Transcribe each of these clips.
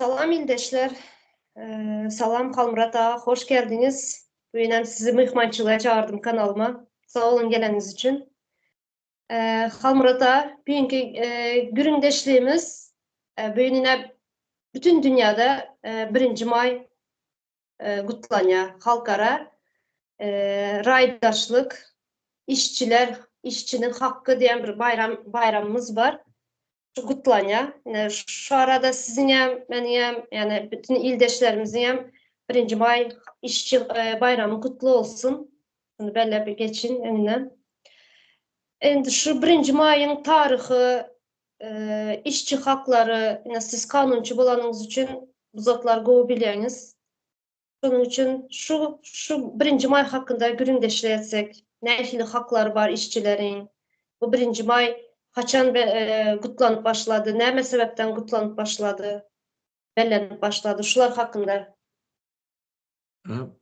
Salam ildeşler, salam Halmurat ağa, hoş geldiniz. Bugün sizi mihmançılığa çağırdım kanalıma. Sağ olun geleniz için. Halmurat ağa, bugünkü gündeşliğimiz bugüne bütün dünyada 1. may kutlanıyor. Halkara raydaşlık, işçinin hakkı diyen bir bayramımız var. Kutlanıyor. Yani şu arada sizin benim yani bütün ildeşlerimizin 1. may işçi bayramı kutlu olsun. Bunu böyle bir geçin önüne. Şimdi şu 1. mayın tarihi, işçi hakları, yani siz kanuncu bulanınız için bu zatlar govu biliyorsunuz. Bunun için şu 1. may hakkında gündeşlersek, ne gibi hakları var işçilerin? Bu 1. may kaçan kutlanıp başladı? Ne sebepten kutlanıp başladı? Bellenip başladı. Şular hakkında.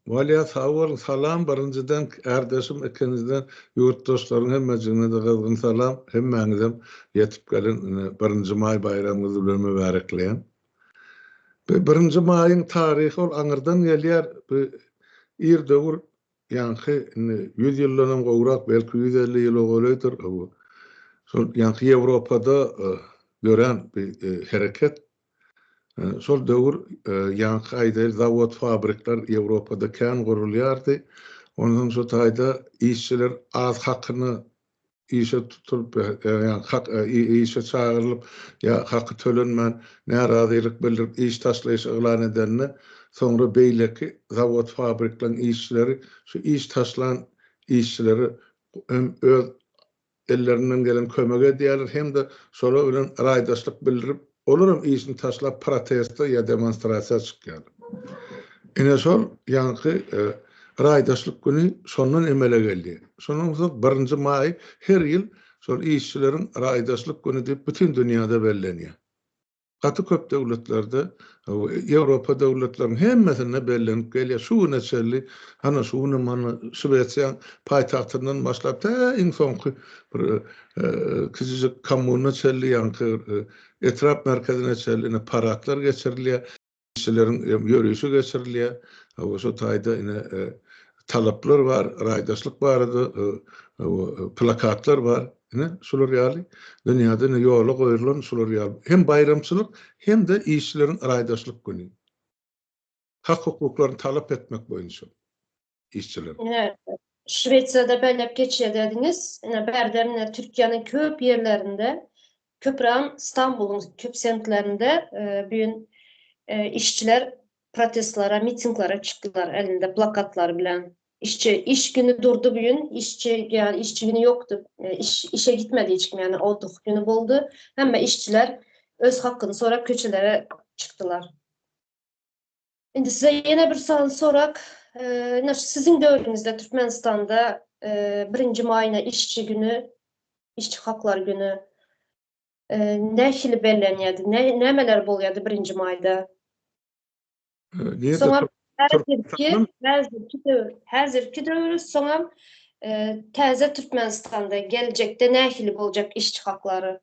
Valiya sağ salam barıncıdan erdeşim ikinizden yurt dostların hemmecine de kızgın salam hemmenizem yetip gelin 1. may bayramınızı bilen mübarekleyen. 1. mayın tarihi ol aňyrdan gelýär. Ir döwür ýanky 100 ýyldan gowrak belki 150 ýyl goýladyr. Şol ýanky Ýewropada gören bir hereket. Şol döwür ýanky aýda zawod fabrikler Ýewropada kän gurulýardy. Ondan şu taýda işçiler az hakyny işe tutup işe çağırılıp ya hakkı tölenmen narazilik bildirip iş taşlayış ılan edenine sonra beyleki zavod fabriklerin işçileri şu iş taşlayan işçileri öz ellerinden gelen kömege diýerler hem de şola bilen raýdaşlyk bildirip olurum işini taşlap protesto ya demonstrasiýa çykýar. Ine şol ýanky raýdaşlyk güni şondan emele geldi. Şonun 1. may her ýyl şol işçilerin raýdaşlyk güni diýip bütün dünýäde bellenýär. Gaty köp döwletlerde, Ýewropa döwletleriniň hemmesinde bellenip gelýär. Şu neçeli, hana şunu mana Şweýçiýa paýtagtyndan başlap iň soňky bir kiçik kommuna çelli ýanky etrap merkezine çelli paraklar geçirilýär. İşçilerin yürüyüşü geçirilýär. Şu taýda ine talaplar var, raýdaşlyk barady, plakatlar var. Şular ýaly dünýäde ýola goýulan şular ýaly. Hem bayramçylyk hem de işçilerin raýdaşlyk güni. Hak hukuklaryny talap etmek boýunça işçiler. Şweýçiýada bellep geçýär dediniz. Berden Türkiýanyň köp ýerlerinde, köpüram İstanbul'un köp semtlerinde bugün işçiler protestlara, mitinglara çıktılar elinde plakatlar bilen. İş günü durdu bugün. İşçi günü yoktu. İşe gitmedi hiç kim yani olduk günü boldu. Hem işçiler öz hakkını sorak köçelere çıktılar. Şimdi size yine bir soru sorak. Sizin dövrünüzde Türkmenistan'da 1. mayına işçi günü, işçi haklar günü ne hili bellenýärdi? Nemeler bolýardy 1. mayda? Soňa her zirki döwrü soňa täze Türkmenistanda gelecekde nähili boljak işçi haklary?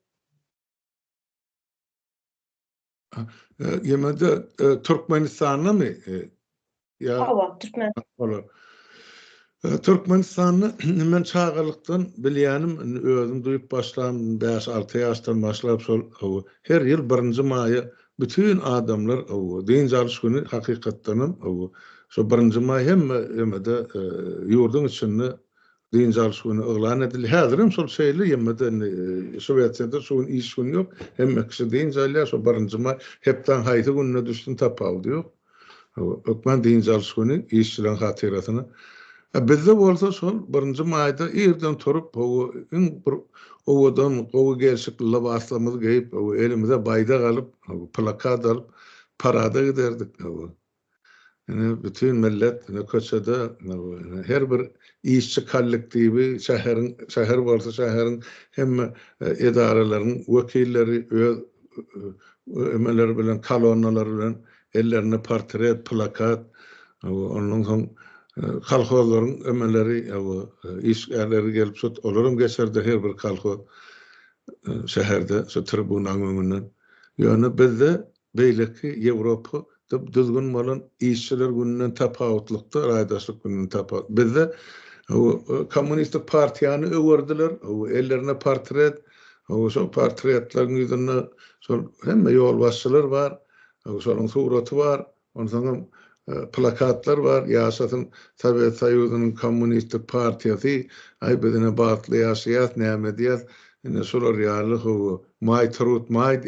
Ýemede Türkmenistanymy? Hawa, Türkmenistan. Türkmenistanyny men çağırlykdan bilýänim, özüm duýup başlam 5-6 ýaşdan başlap şol her ýyl 1. maýy bütün adamlar diňjalyş güni hakykatdanam şu 1. may hemmede ýurdun içinde diňjalyş güni eglan edildi. Häzirim şol şeýle hemmede Şweýçiýada şu iş güni ýok. Hemmekisi diňjalýar şu 1. may hepden haýdy gününe düşdün tapawdy ýok. Ökmen diňjalyş güni işçilerin hatyrasyny. Bizde bolsa şol 1. maýda ýerden turup owadan gowy gerçekli labaslarymyzy giyip elimize baýda galyp plakat alyp parada giderdik. Yani bütün millet köçede her bir işçi kollektivi şäher bolsa şäherin hem edaralaryň wekilleri emeler bilen kolonnalar bilen ellerine portret plakat ondan soň kalkozlaryň emeleri işgärleri gelip şut olarum geçerdi her bir kalkoz şäherde şu tribunaň öňünden. Ýöne bizde beýleki Ýewropa düzgün bolan işçiler gününden tapawutlykda raýdaşlyk gününden tapawut. Bizde kommunistik partiýany öwürdiler, ellerine portret, şo portretlaryň ýüzünde şol hemme ýol başçylar bar, şolaryň suraty bar, ondan plakatlar var. Ýaşasyn Sowet Soýuzynyň kommunistik partiýasy, ay bizine bagtly ýaşaýat, näme diýär? Ine şolar ýaly may turut may,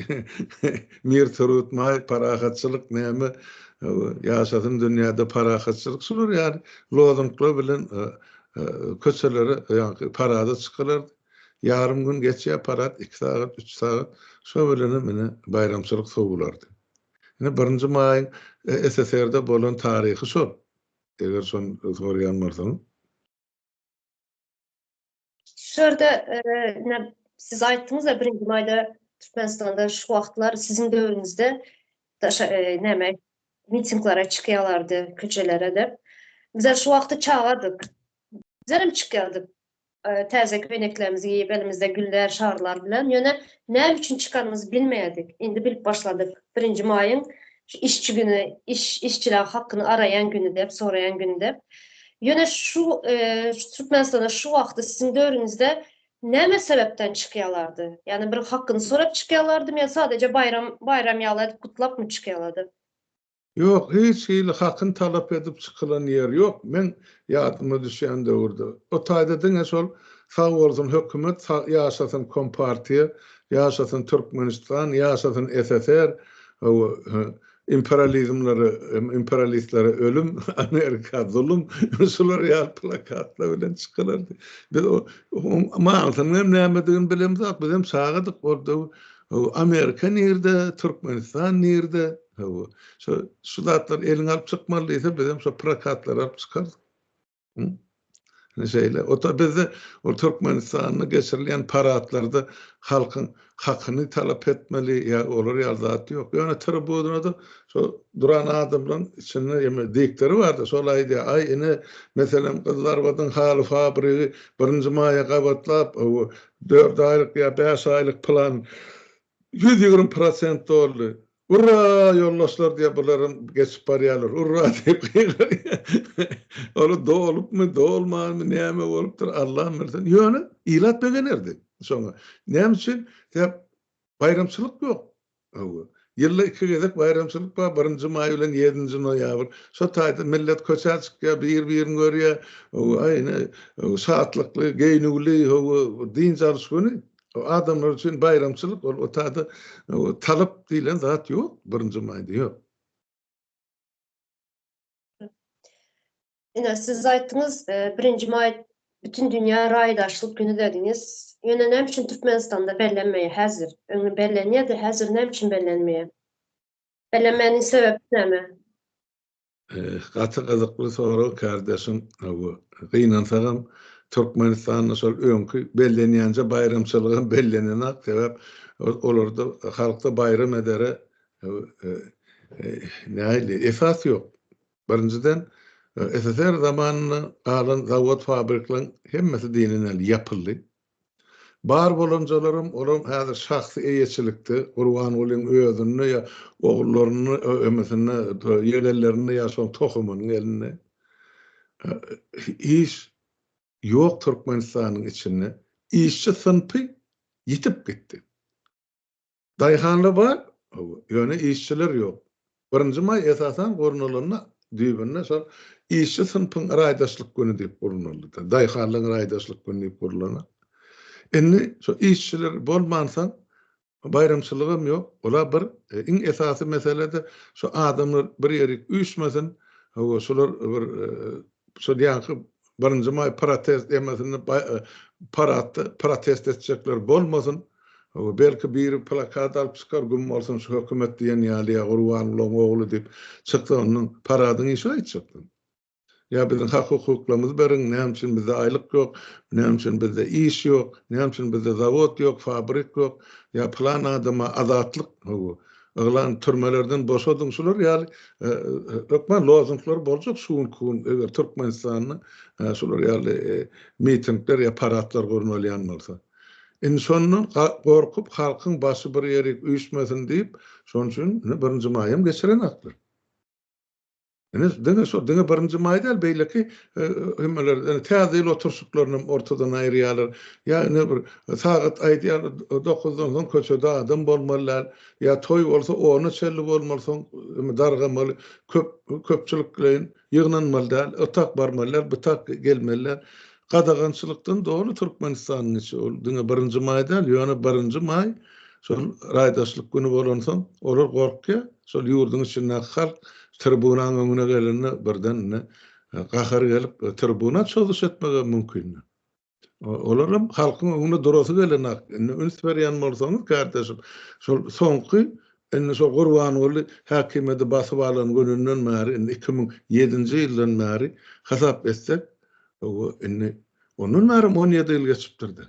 mir turut may, parahatçylyk näme? Ýaşasyn dünýäde parahatçylyk şolar ýaly lozunglar bilen köçelere ýa-ni parada çykylar. Yarım gün geçýär parat 2 saat, 3 saat. Şo bilen mene bayramçylyk sogulardy. Ine 1-nji maýyň SSR'de bolan taryhy şol. Eger şonu soraýan bolsaň. Şurada siz aytdınız da 1-nji maýda Türkmenistanda şu wagtlar sizin döwrüňizde näme mitinglara çykýarlardy, köçelere de. Bizler şu wagtda çağırdyk. Bizler hem çykýardyk. Täze göýneklerimizi giýip elimizde güller, şarlar bilen. Ýöne näme üçin çykanymyzy bilmeýärdik. Indi bilip başladyk. 1-nji maýyň işçi günü, işçiler hakkını arayan günü de, sorayan günü de. Ýöne şu Türkmenistanda şu wagtda sizin döwrüňizde näme sebepden çykýarlardy? Yani bir hakkını sorap çykýarlardy ýa sadece bayram ýaly kutlap mı çykýarlardy? Yok, hiç hakkını talap edip çıkılan yer yok. Men yadıma düşen döwürde. O taýda diňe şol sağ bolsun hökümet, ýaşasyn Kompartiýa, ýaşasyn Türkmenistan, ýaşasyn SSR, imperialistlere ölüm, Amerika zulüm, şolar ýa plakatlar bilen çykylardy. Biz o maňsyny näme diýen bilemzak, biz hem saýadyk boldy. Amerika nirde, Türkmenistan nirde? Şu zatlar elini alıp çıkmalıysa biz hem şu plakatlar alıp çıkardık. Şeyle, o da bizde o Türkmenistan'ı geçirilen paratlarda halkın hakkını talep etmeli ya olur ya zat yok. Yani tribunada da şu duran adamların içinde dikleri vardı. Solaydı ay ine mesela kızlar vadın halı fabriği 1-nji maýa gabatlap 4 aylık ya 5 aylık plan 120% doldu. Urra yollaşlar diye bunların geçip barýarlar. Urra diýip onu dolup mu, dolmamy mı, näme bolupdyr Allah'ım bilsin. Ýöne ilat begenerdi. Soňra näme üçin? Bayramçylyk ýok. Ýylda 2 gezek bayramçylyk bar. 1-nji maý bilen 7-nji noýabr. Şo taýda millet köçä çykýar, bir-birini görýär. Aýna saatlykly, geýnugly, din jarşyny. Adamlar için bayramçılık o taýda talap diýilen zat ýok, 1-nji maýda ýok. Ine siz aytdınız 1-nji maý bütün dünýä raýdaşlyk günü dediňiz. Ýöne näme üçin Türkmenistanda bellenmeýär häzir? Öňe bellenýärdi, häzir näme üçin bellenmeýär? Bellenmäniň sebebi näme? Gaty gyzykly soraw kardeşim, gynansaňam Türkmenistan'da şol öňkü bellenýänce bayramçylygyň bellenene sebäp olarda halkda bayram edere näýli esas ýok. Birinjiden SSR zamanına alan zawod fabriklaryň hemmesi dinine ýapyldy. Bar bolanjalarym olam häzir şahsy eýetçilikde Gurban bolan özüni ýa oglaryny ömesine ýerlerini ýa tohumyny eline iş yok Türkmenistan'ın içinde işçi sınıfı yitip gitti. Daýhanly bar, ýöne işçiler yok. 1-nji maý esasan gorunlaryna düýbünde şol işçi sınıfyň raýdaşlyk günü diýip gurulmaly. Daýhanlyň raýdaşlyk günü diýip gurulmaly. Endi şo işçiler bolmansa bayramçylygym yok. Ola bir iň esasy meselede şo adamlar bir ýerik üýtmesin, şolar bir şo ýa-ni 1-nji maý protest emesini protest etjekler bolmasyn. Belki bir plakat alıp çykar gün bolsun şu hökümet diýen ýaly Gurban ogly diýip çykdy onuň paradyny işe etjekdi. Ya bizim hak hukuklarımız berin, näme üçin bizde aylık yok, näme üçin bizde iş yok, näme üçin bizde zavod yok, fabrik yok, ya plan adıma azatlık, Oglan türmelerden boşadyň şular ýaly ökmen lozunglar boljak şuň kun eger Türkmenistanyň şular ýaly mitingler ýa paratlar gurulýan bolsa. İnsanın korkup halkın bası bir yeri üyüşmesin deyip, son için birinci mayım geçiren aklar. Dene birinci may değil, beyleki täze otursuklarının ortadan ayrıyalar. Ya ne bir saat aýdýar 9-dan soň köçede adam bolmalylar, ya toy bolsa onu çelli bolmalysan dargamaly, köpçüliklerin ýygnanmalylar, otak barmalylar, butak gelmeliler. Gadagançylykdan dogry Türkmenistanyň içi ol. Dene birinci may değil, ýöne birinci may şol raýdaşlyk güni bolansoň olar gorkýar, şol ýurdun içinde halk tribunanın önüne gelene birden gahar gelip tribuna çözdüş etmege mümkin. Olaram halkyň önüne durasy gelene üns berýän bolsaňyz kardeşim, şol soňky enne şol Gurban Uly hakimeti basyp alan gününden bäri 2007-nji ýyldan bäri hasap etsek, enne onun närim 17 ýyl geçipdirdi.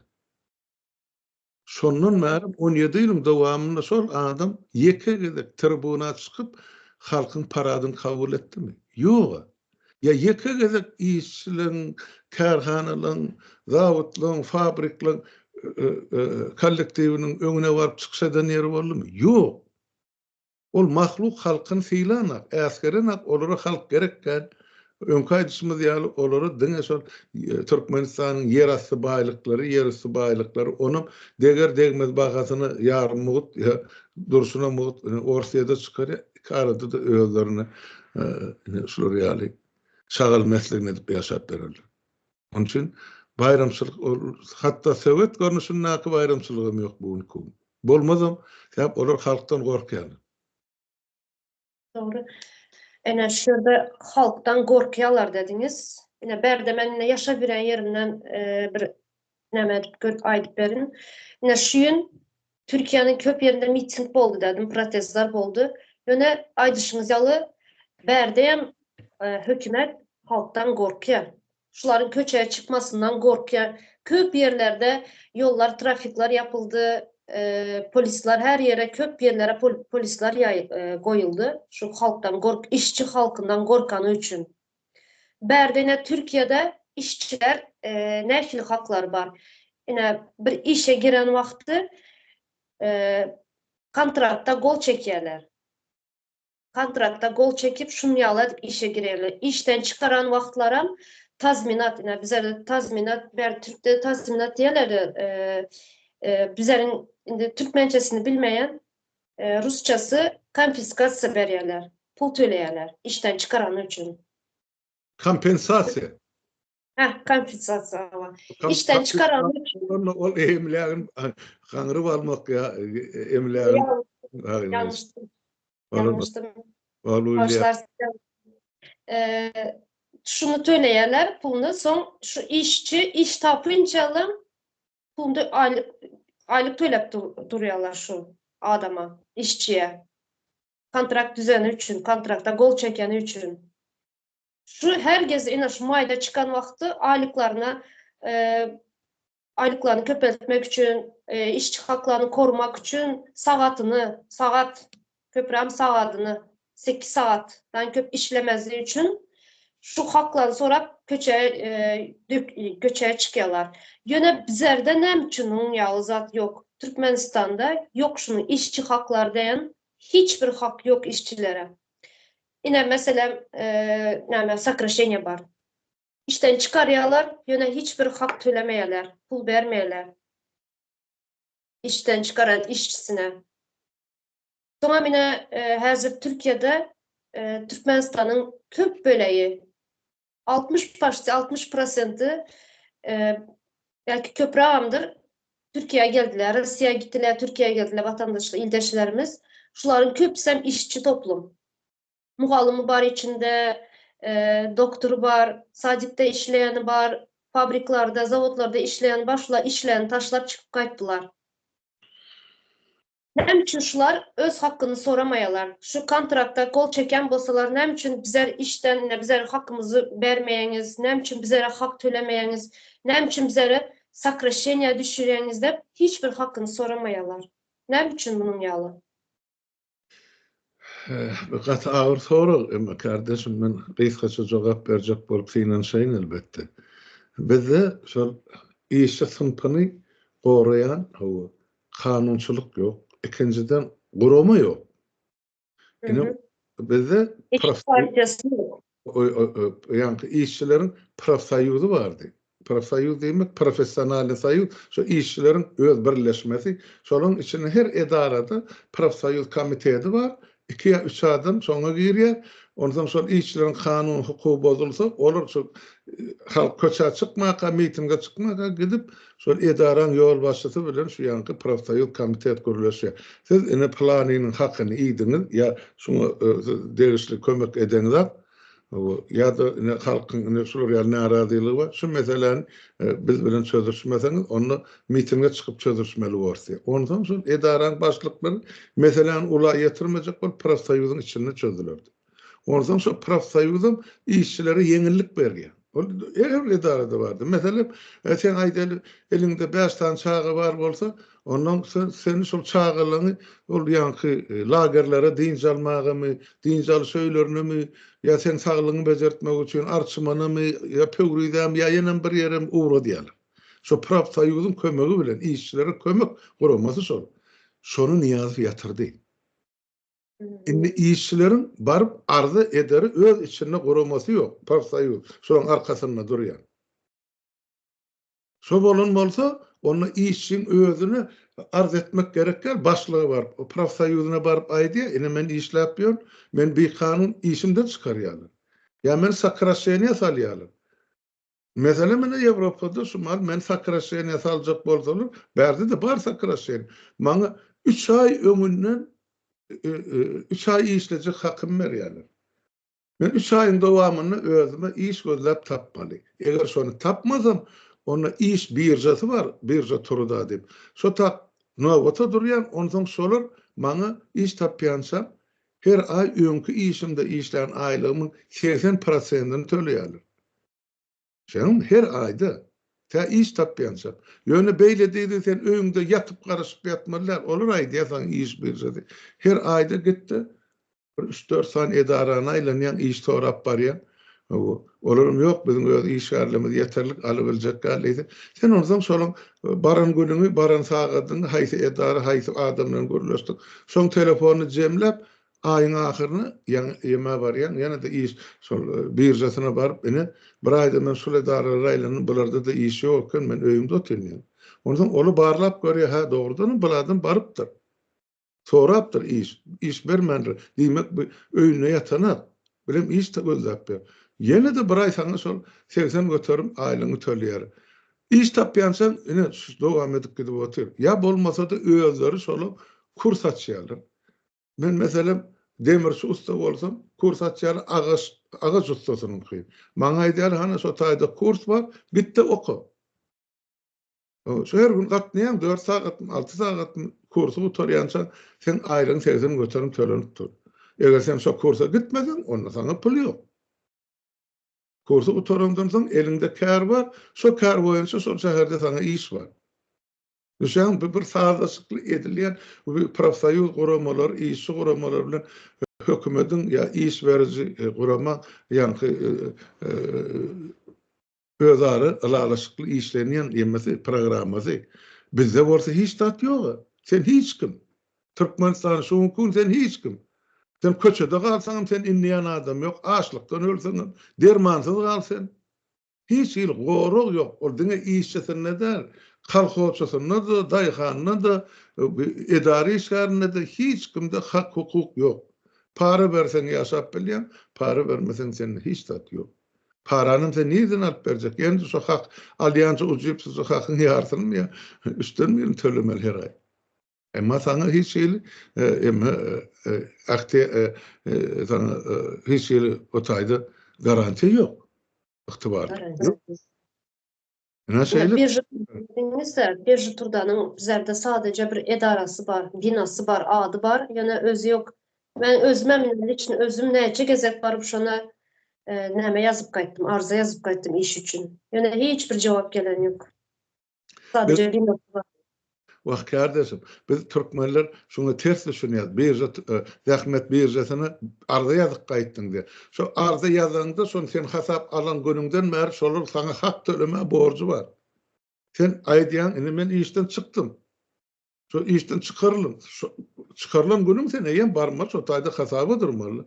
Şondan bäri 17 ýylyň dowamynda şol adam ýeke gezek tribuna çykyp halkın paradını kabul etti mi? Yok. Ya ýeke gezek işçilerin, kärhanalaryň, zawodlaryň, fabriklaryň kollektiviniň öňüne barıp çyksadan ýeri boldymy? Yok. Ol mahluk halkyn fiýlanak, äskerenak olara halk gerekken öňkaýdysymyz ýaly olara diňe şol Türkmenistanyň ýerasty baýlyklary, ýerüstü baýlyklary onuň deger degmez bagasyny ýarym mut, durşuna mut, orsiýada çykary, karada da özlerine şular ýaly şagal meslegini edip ýaşap bererler. Onun üçin bayramçylyk, hatda Sowet görnüşünde bayramçylygym ýok bu. Bolmazam, hep olar halkdan gorkýarlar. Doğru. Ene şurada halktan gorkýarlar dediňiz. Ene berde men ýaşap bilen yerimden bir näme görüp aýdyp berin. Ene şu ýün Türkiýanyň köp ýerinde miting boldy dedim, protestler boldy. Ene aýdyşyňyz ýaly berdem hökümet halktan gorkýar. Şularyň köçeye çykmasyndan gorkýar. Köp ýerlerde ýollar, trafikler yapyldy. Polisler her yere, köp yerlere polisler koyuldu. Şu halktan işçi halkından gorkanı üçün. Berdene Türkiýede işçiler näçilik hakları var. Yine bir işe giren wagty kontratda gol çekýärler. Kontratda gol çekip şunu ýaly işe girerler. İşten çıkaran wagtlaram tazminat, yine bizlerde tazminat, Türk'te tazminat diýerler. Bizlerin Türkmençesini bilmeyen Rusçası konfiskasiya berýärler, pul töleýärler işten çıkaran üçün. Kompensasiya. Kompensasiya. İşten çıkaran üçün. Ol emlerin gaňryp almak ya emlerin. Yanlıştım. Şunu töleýärler, pulunu soň şu işçi iş tapynçaly pulunu aylık töläp durýarlar şu adama, işçiye. Kontrakt düzeni üçün, kontrakta gol çekeni üçün. Şu herkes ene şu mayda çıkan wagty aylıklarını köpeltmek üçün, işçi haklaryny korumak üçün sagat köprem sagatyny 8 sagatdan köp işlemezliği üçün şu haklarını sorap göçeye çıkıyorlar. Yine bizlerde nem üçin ýaly zat yok. Türkmenistan'da yok şunu işçi haklar diýen hiçbir hak yok işçilere. Yine mesela sakrasheniya var. İşten çıkarıyorlar, yine hiçbir hak tölemeýärler, pul bermeýärler. İşten çıkaran işçisine. Sonra yine hazır Türkiye'de Türkmenistan'ın köp böleği 60% belki köprağımdır. Türkiye'ye geldiler, Rusya'ya gittiler, Türkiye'ye geldiler vatandaşlar, ildeşlerimiz. Şuların köpsem işçi toplum. Muhallımı var içinde, doktoru var, sadikte işleyeni var, fabriklarda, zavodlarda işleyen var. Şular işleyen taşlar çıkıp kayttılar. Nem üçün şular öz hakkını soramayalar. Şu kontrakta gol çeken bolsalar nem üçün bizler işten bizler hakkımızı bermeýäňiz, nem üçün bizlere hak tölemeýäňiz, nem üçün bizlere sakrasheniya düşürýäňiz dep hiçbir hakkını soramayalar. Nem üçün bunun ýaly? Gat ağır soru ama kardeşim men gysgaça jogap berjek bolup finansiýan elbetde. Bizde şol işçi sınıfını gorayan o kanunçuluk yok. İkinciden gurama yok. Ine bizde Hiç faydası yok. yani işçilerin profsoyuzu vardı. Profsoyuz demek profesyonel soyuz. Şu işçilerin öz birleşmesi. Şolun içinde her edarada profsoyuz komitesi var. 2 ya 3 adam soňa girýär. Ondan sonra işçilerin kanun hukuky bozulsa, olur şu halk köçe çıkmaka, mitinge çıkmaka gidip şol edaran yol başçysy bilen şu ýanky profsoyuz komitet gurulýar. Siz ine planynyň hakyny iýdiňiz ya şunu degişli kömek edenler ya da ne halkın ne şular ya narazilygy var. Şu meselen biz bilen çözüşmeseňiz onu mitinge çıkıp çözüşmeli bolsa. Ondan soň edaran başlyklary meselen ula ýetirmejek bol profsoyuzyň içinde çözülürdi. Ondan soň profsoyuzum işçilere yeňillik berýär. O her edarada bardy. Meselen sen aýdaly elinde 5 tane çağı var bolsa, ondan sen şol çağılyny ol ýanky lagerlere dinç almagamy, dinç al söýlerni ya sen saglygyny bejertmek üçin arçymanymy ya pöwrüdäm ya ýene bir ýerem uğra diýerler. Şo profsoyuzyň kömegi bilen işçilere kömek guramasy şol. Şonu niýazy ýatyrdy. Indi işçilerin barıp arzu ederi öz içinde guramasy yok. Profsoyuz şoň arkasynda durýar. Şo bolan bolsa, onu işçiň özüni arz etmek gerekler, başlygy bar. O profsoyuzyna baryp aýdy, "Ine men işläp ýör, men bir kanun işimden çykarýarlar. Ya men sakrasiýany salýarlar." Mesela men Ýewropada şumal men sakrasiýany saljak bolsalar, bärde de bar sakrasiýany. Maňa 3 ay öňünden 3 ay işlejek hakym berýärler. Men 3 aýyň dowamyny özüme iş gözläp tapmaly. Eger şonu tapmasam, ona iş birjasy var, birja turuda dip. Şo tap nowata durýan, ondan soňra maňa iş tapýansam, her ay öňkü işimde işlän aýlygymyň 80%-ni töleýärler. Şeň her aýda ta iş tapýansam, ýöne beýle diýdi sen öňde ýatyp garaşyp ýatmalylar, olur aýdýasaň iş birjasy. Her aýda gitdi. 3-4 sany edarany aýlanýan iş torap barýar. Olurum ýok, biziň öz işgärlimiz ýeterlik alybiljek gällidi. Sen ondan soň baran günüňi, baran sagatyny haýsy edara, haýsy adam bilen görüşdik. Şoň telefony jemläp, aýyň ahyryny ýeme barýan, ýene de iş şol birjasyna baryp, ine bir aýda men şol edaralary aýlanyp, bularda da iş ýokken men öýümde oturýan. Ondan olu barlap görýär, ha dogrudan bulardan barypdyr. Sorapdyr iş bermendir. Diýmek öýüne ýatanak. Bilem iş de gözläp ber. Ýene de bir aý saňa şol 80 göterim aýlyny töleýär. İş tapýansaň, ine dowam edip gidip otur. Ya bolmasa da özleri şol kurs açýarlar. Men meselem demirçi usta bolsam, kurs açýar agaç ustasyny okyp. Maňa aýdýar, hana şo taýda kurs bar, gitdi oku. Şo her gün gatnaýan 4 saat, 6 saat kursu oturýança sen aýryň 80 göterim tölenip dur. Eger sen şo kursa gitmedin, onda sana pul ýok. Kursu oturundan soň elinde kär bar, şo kär boýunça şol şäherde sana iş bar. Düşen bir saazlaşykly edilýän profsoyuz guramalar, işçi guramalar bilen hökümetiň ya iş beriji gurama ýanky özari alalaşykly işlenýän ýemesi programmasy. Bizde bolsa hiç tat ýok. Sen hiç kim. Türkmenistan şu gün sen hiç kim. Sen köçede galsaň sen inleýän adam ýok, açlykdan ölseň, dermansyz galsan. Hiç il gorug ýok. Ol diňe işçisine der, kalkowçysyna da, daýhanyna da, edari işgärine de hiç kimde hak hukuk ýok. Para berseň ýaşap bilýän, para bermeseň sen hiç tat ýok. Paranyň sen nirden alyp berjek? Endi şo hak alýança ujup şo hakyny ýartyrmy ýa? Üstten bilen tölemeli her aý. Emma sana hiç il sana hiç il o taýda garanti ýok. Ygtybar. Ne şeyler? Bir turdanyň bizlerde sadece bir edarası bar, binası bar, ady bar, ýöne özü ýok. Men özüme minmek için özüm näçe gezek baryp şona näme ýazyp gaýtdym, arza ýazyp gaýtdym iş üçin. Ýöne hiç bir jogap gelen ýok. Sadece binası bar. Wah kardeşim, biz Türkmenler şunu ters düşünýär. Birja zähmet birjasyny arza ýazyp gaýtdyň diýe. Şo arza ýazanda şonu sen hasap alan günüňden bäri şolar sana hak төлeme borcu bar. Sen aydiyan, ine men işten çıktım. Şu işten çıkarılın. Çıkarılan günüm sen eýen barma, şu taýda hasaba durmaly.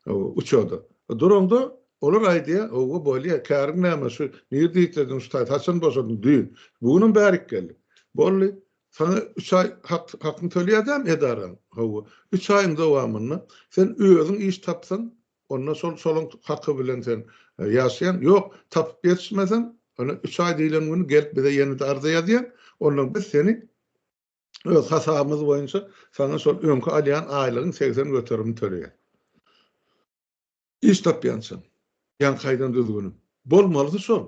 Uçoda. Durumda olur aydiya, o bolýa kärgin näme şu nirdi itledin şu taýda haçan boşadyn düýün. Bugunun bärik geldi. Bolly sana 3 ay hakyny töleýärdim edaram. Hawa 3 aýyň dowamyny sen özüň iş tapsan, ondan soň hakkı bilen sen ýaşaýan. Ýok, tapyp geçmesen, ona 3 ay diýilen günü gelip bize ýene arzaýar, ondan biz seni öz hasabymyz boýunça sana şol öňkü alýan aýlygyň 80 göterim töleýär. İş tapýansan, ýan kaýdan düzgünüm. Bolmaly şol.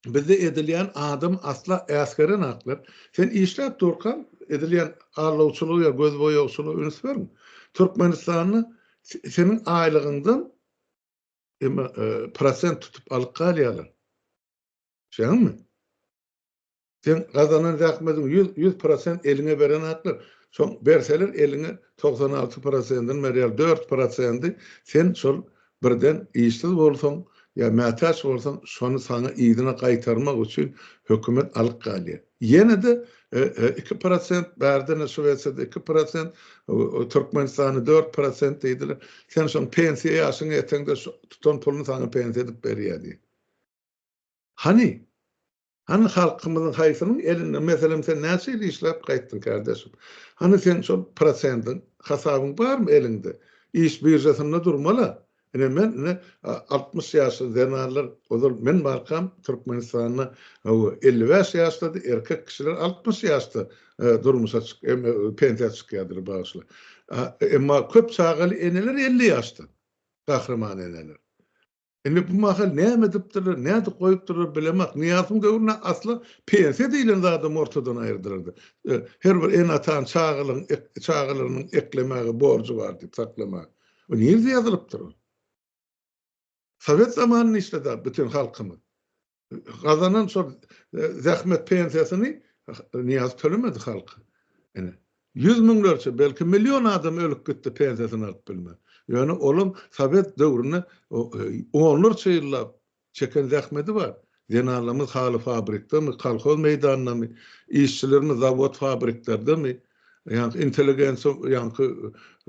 Bizde edilýän adam asla äskeren aklar. Sen işläp durkan edilýän arlawçylygy, göz boýawçylygy üns berme. Türkmenistanyny senin aýlygyndan prosent tutup alyp galýarlar. Şeňmi? Sen gazanan rahmetin 100% eline beren aklar. Son berseler eline 96%'den meriyal 4%'di. Sen şol birden işsiz bolsaň, ya mätäç bolsaň, şonu sana ýygyna gaýtarmak üçin hökümet alyp galýar. Ýene de 2% berden Şwetsiyada 2%, Türkmenistany 4% diýdiler. Sen şol pensiýa ýaşyny etende tutan puluny sana pensiýa edip berýärdi. Hani halkımızın haýsynyň elinde meselem sen näçe işläp gaýtdyn kardeşim? Hani sen şol prosentin hasabyň barmy elinde? İş birjasynda durmaly. Ene men 60 ýaşly zernalar, ozal men barkam Türkmenistanyna 55 ýaşly erkek kişiler 60 ýaşda durmuşa pensiýa çykýardyr başly. Emma köp çağaly eneler 50 ýaşda. Gahrman eneler. Indi bu mahal näme edipdirler, näde goýupdyrlar bilemek. Niýatyň döwrüne asla pensiýa diýilen adam ortadan aýrdyrdy. Her bir en atan çağalynyň eklemegi borcu bar diýip saklamak. O nerede ýazylypdyr? Sovet zamanını işledi bütün halkımız. Kazanan çok zahmet pensiyasyny niyaz tölemedi halkı. Yani 100 miňlerçe, belki milyon adam ölüp gitti pensiyasyny alyp bilme. Yani oğlum Sovet döwrüne onlarca ýyllap çeken zahmeti var. Denalymyz haly fabrikdami, kolhoz meýdanynamy, işçilerimiz zawod fabriklerdami, yani inteligensiýa, yani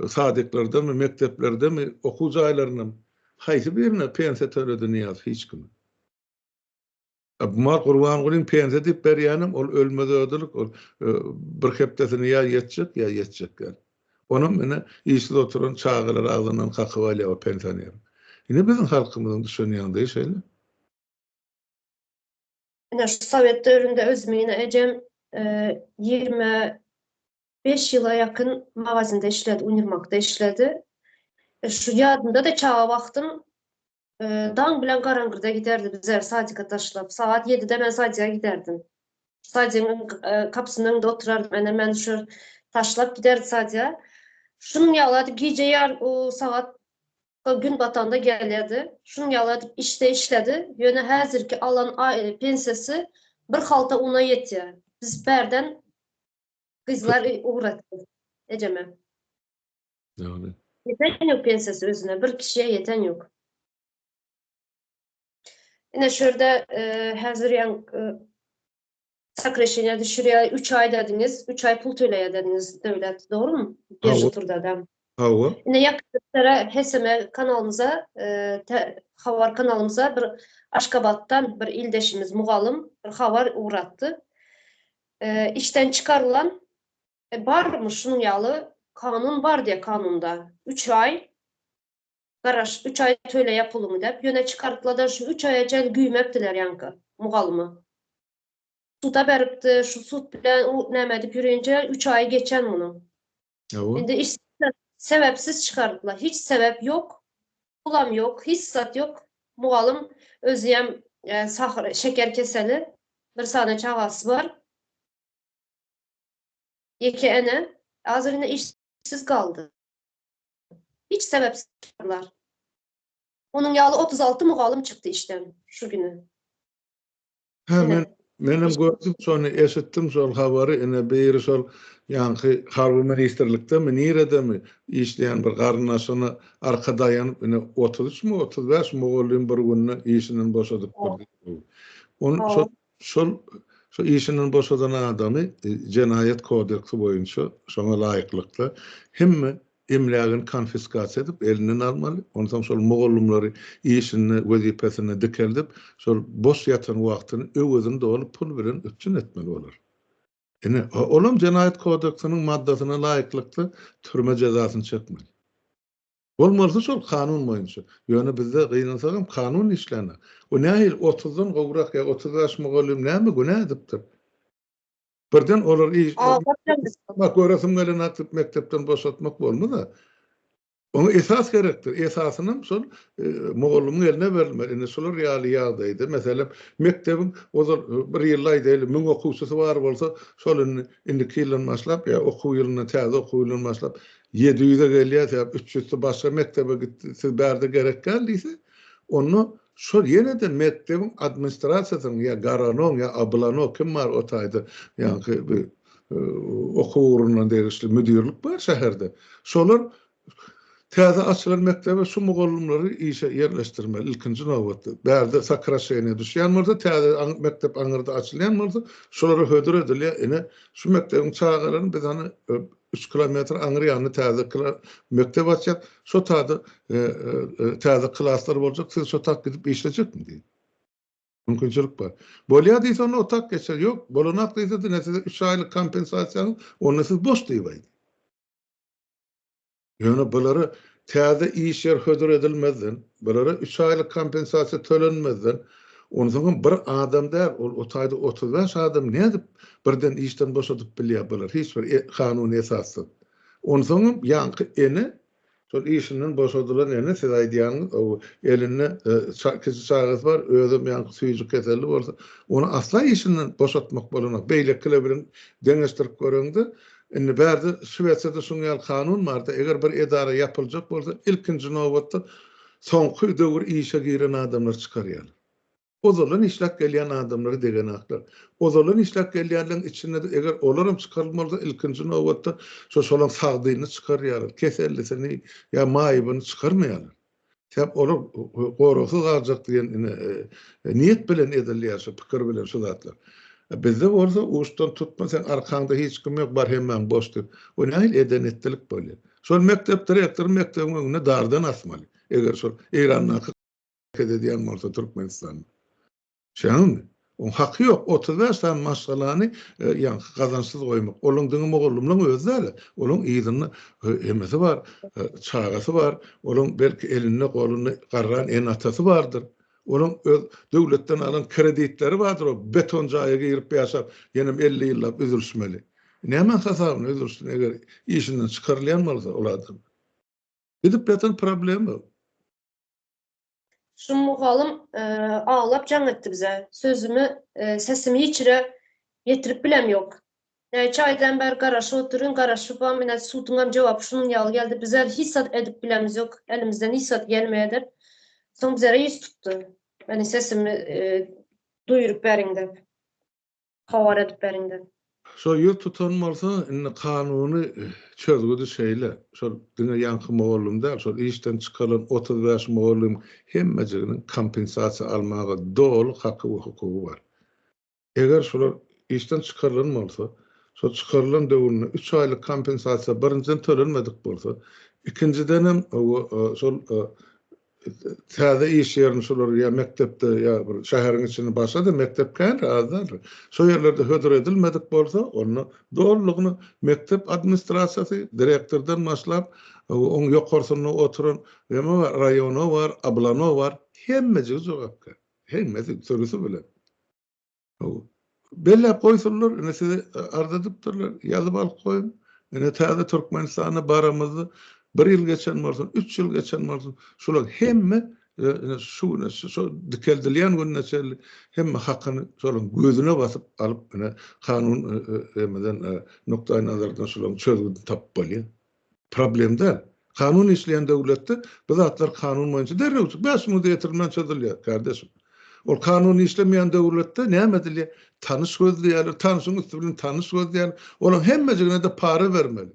sadyklardami, mekteplerdami, okuw jaýlaryna haýsy birine pensiýa töredi niýaz hiç kim. Mar Gurban Gulyň pensiýa diýip berýänim, ol ölmede ödülük, ol bir hepdesini ýa ýetjek. Onun mene işsiz oturan çağılar ağzından kakyp alýar pensioner. Ine bizim halkymyzyň düşünýände şeýle. Ine şu Sovet döwründe özüme ejem 25 ýyla ýakyn magazinde işledi, Unimarkda işledi. Şu ýadymda da çağa wagtym daň bilen garangyrda giderdi bizler sadyka taşlap. Saat 7'de men sadyga giderdim. Sadyagyň kapysynyň da oturardym. Men şu taşlap giderdi sadya. Şunu ýaladyp gije o saat gün batanda gelýärdi. Şunu ýaladyp işte işledi. Ýöne häzirki alan pensiýasy bir halta una ýetýär. Biz berden gyzlar uğratdy. Ejeme. Yani. Yeten ýok pensiýasy özüne, bir kişiye yeten ýok. Ine şurada häzir sakrešenýa düşürýär 3 ay dediniz, 3 ay pul töleýär dediniz döwlet, dogrymy? Birji turda. Hawa. Ine ýakynlara HSM kanalymyza, habar kanalymyza bir Aşgabatdan bir ildeşimiz mugalym bir habar uğratdy. İşten çıkarılan barmy şunun ýaly kanun bar diye kanunda 3 ay garaş 3 ay töleýär pulumy dep ýöne çıkartdylar şu 3 aya jel güýmepdiler ýanky mugalymy. Suda beripdi, şu sut bilen o näme dip ýürünce 3 ay geçen muny. Indi iş sebepsiz çıkartdylar. Hiç sebep yok. Pulam yok, hiç sat yok. Mugalym özü hem şeker keseli, bir sane çağası var. Ýeki ene hazır ine işsiz kaldı. Hiç sebepsiz çıkardılar. Onun ýaly 36 mugalym çykdy işten şu günü. Menem gördüm sonra eşitdim şol habary ene beýeri şol ýanky harby ministrlikde mi niredemi işleýän bir garnaşyny arkada ýanyp ene 33 mi 35 mugalym bir günü işinden boşadyp berdi. Şol Şu işinin boşadan adamı Cenayet Kodeksi boyunça şoňa laýyklykda hemme emlägini konfiskasiýa edip elinden almaly. Ondan sonra mogollumlary işini, wezipesini dikeldip, şol boş ýatan wagtyny öwüzüň dolup pul bilen öçün etmeli bolar. Olam Cenayet Kodeksiniň maddasyna laýyklykda türme jazasyny çekmeli. Bolmasa şol kanun boýunça. Ýöne bizde gynalsagam kanun işlänä. O nähil 30-dan gowrak ýa 30 ýaş mogollum näme günä edipdir? Birden olar iş bak göresim gelen atyp mektepden boşatmak bolmada. Onu esas gerektir. Esasynym şol mogollumyň eline berilmeli. Ine şolar ýaly ýagdaýda meselem mektebiň ozal bir ýyl aýdaýly 1000 okuwçysy bar bolsa, şol indiki ýyldan başlap ýa okuw ýylyna täze okuw ýylyna başlap 700'e gelýär, 300'e başga mektebe gitdi. Siz bärde gerek geldiyse, onu şol ýeneden mektebiň administrasiýasynyň ýa garanon ýa ablano kim bar o taýda ýa-ni okuw urundan degişli müdürlük bar şäherde. Şolar täze açylan mektebe şu mogollumlary işe yerleşdirmeli ilkinji nowatda. Bärde sakraşyna düşýän bolsa täze mektep aňyrda açylýan bolsa şolary hödür edilýär. Ine şu mektebiň çağalaryny biz hani 3 kilometr aňyry ýanyny täze mektep açýar. Şo taýda täze klaslar boljak, siz şo tak gidip işlejekmi diýip. Mümkinçilik bar. Bolýar diýse onu otak geçer. Ýok, bolanak diýse de size 3 aýlyk kompensasiýa, onu siz boş diýip. Ýöne bulary täze iş ýer hödür edilmezden, bulary 3 aýlyk kompensasiýa tölenmezden, ondan bir adam däl, o taýda 35 adam ne edip birden işden boşatyp bilýär bular. Hiç bir kanuny esasy. Ondan ýanky ene şol işinden boşadylan ene siz aýdýan o eline kisi çağız bar, özüm ýanky süýjük keselli bolsa, onu asla işinden boşatmak bolanak. Beýle kilebilen deňeşdirip görüňdi. Indi bärde Şwetsiyada şuňal kanun barda, eger bir edara ýapyljak bolsa, ilkinji nowatda soňky döwür işe giren adamlar çykarýar. Ozalan işlek gelýän adamlary degen aklar. Ozalan işlek gelýänlerin içinde eger olaram çykarylmaly ilkinji nowatda şolan sagdyny çykarýar, kesellisini ýa maýybyny çykarmaýarlar. Täp olar gorosy galjak diýen niýet bilen edilýär, şu pikir bilen şu zatlar. Bizde bolsa uçtan tutma sen arkaňda hiç kim ýok bar hemmen boşdyk. O nähil edenetlik bolýar. Şol mektep direktory mektebiň öňüne dardan asmaly. Eger şol Eýrandan edýän bolsa Türkmenistan. Şäňmi? O haky ýok. 35 tane maşgalany ýa gazançsyz goýmak. Olaň diňi mogollumlaryň özleri, olaň ýygyny emesi bar, çagasy bar, olaň belki eline goluny garran en atasy bardyr. Olaň öz döwletden alan kreditleri bardyr. O beton jaýa girip ýaşap, ýenem 50 ýyllap üzülşmeli. Näme hasabyny üzülşün eger işinden çykarylýan bolsa olardy. Gidip ýatan problem bu. Şu mugalym ağlap can etdi bize. Sözümü, sesimi hiçire yetirip bilem yok. Çaydan beri garaşa oturun, garaşıpa mine sutunam cevap şunun yalı geldi. Bize hissat edip bilemiz yok. Elimizden hissat gelmeyedir. Son bize reis tuttu. Beni sesimi duyurup berinde. Havar edip berinde. Şo ýurt tutanmalsa kanuny çözgüdi şeýle. Şol diňe ýanky mogollumda, şol işden çykaran 35 mogollum hemmejiginiň kompensasiýa almaga dolu haky we hukugy bar. Eger şolar işden çykarylan bolsa, şol çykarylan döwrüne 3 aýlyk kompensasiýa birinjiden tölenmedik bolsa, ikinciden hem şol täze iş ýerini şolar ýa mektepde ýa bir şäheriň içinde başlady mektep kan razar. Şo ýerlerde hödür edilmedik bolsa, onu doğrulugyny mektep administrasiýasy direktordan başlap, oň ýokarsyna oturan ýa raýony bar, ablano bar, hemmesi jogapka. Hemmesi sörüsü bilen. Belle goýsunlar, ene sizi ardadypdyrlar, ýazyp alyp goýun. Ene täze Türkmenistana baramyzy 1 ýyl geçen bolsun, 3 ýyl geçen bolsun, şolar hemme şu dikeldilýän günneçeli hemme hakyny şolaryň gözüne basyp alyp kanun emeden nokta-i nazardan şolaryň çözgüni tapyp bolýar. Problemde kanun işleyen döwletde biz atlar kanun boýunça derrew 5 müddetirmen çözülýär kardeşim. O kanun işlemeyen döwletde näme edilýär? Tanış gözleýär, tanışyň üstünden tanış gözleýär. Olaň hemmejigine de para bermeli.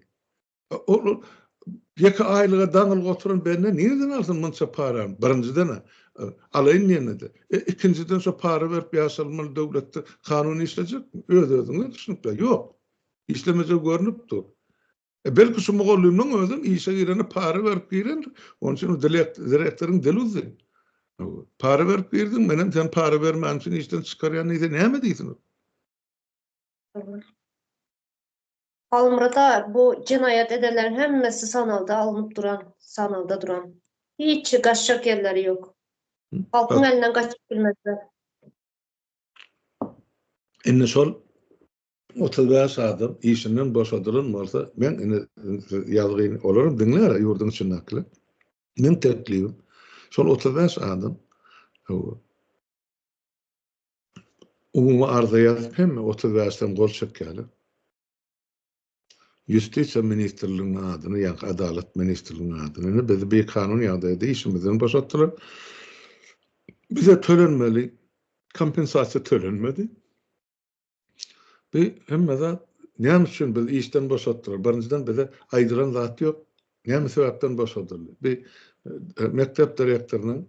Ýeke aýlyga daňyl oturan benne niýeden alsyn munça para? Birinjiden alayın niýene de. İkinciden şu para berip ýaşalmaly döwletde kanuny işlejek mi? Öz-özüňe düşünipler. Ýok. İşlemeze görünüpdir. Belki şu mogollumyň özüm işe girene para berip giren, onun üçin direktoriň dili uzy. Para berip girdin, menem sen para bermän üçin işden çykarýan ýa-da näme diýsin? Almyrda bu cinayet edenlerin hemmesi sanalda alınıp duran, sanalda duran. Hiç kaçacak yerleri yok. Halkın elinden kaçıp bilmezler. Enne şol 35 adam işinden boşadylan bolsa, men ýalgyny olaram diňler ýurdun içinde akly. Men teklifim şol 35 adam umumy arza ýazyp hemme 35-den gol çekýärler. Justiça ministrliğinin adyny, ýa-ni Adalet ministrliğinin adyny bizi bir kanun ýagdaýda işimizden boşatdylar. Bize tölenmeli, kompensasiýa tölenmedi. Hemme näme üçin biz işden boşatdylar? Birinciden bize aýdyran zat ýok. Näme sebäpden boşadylar? Mektep direktorynyň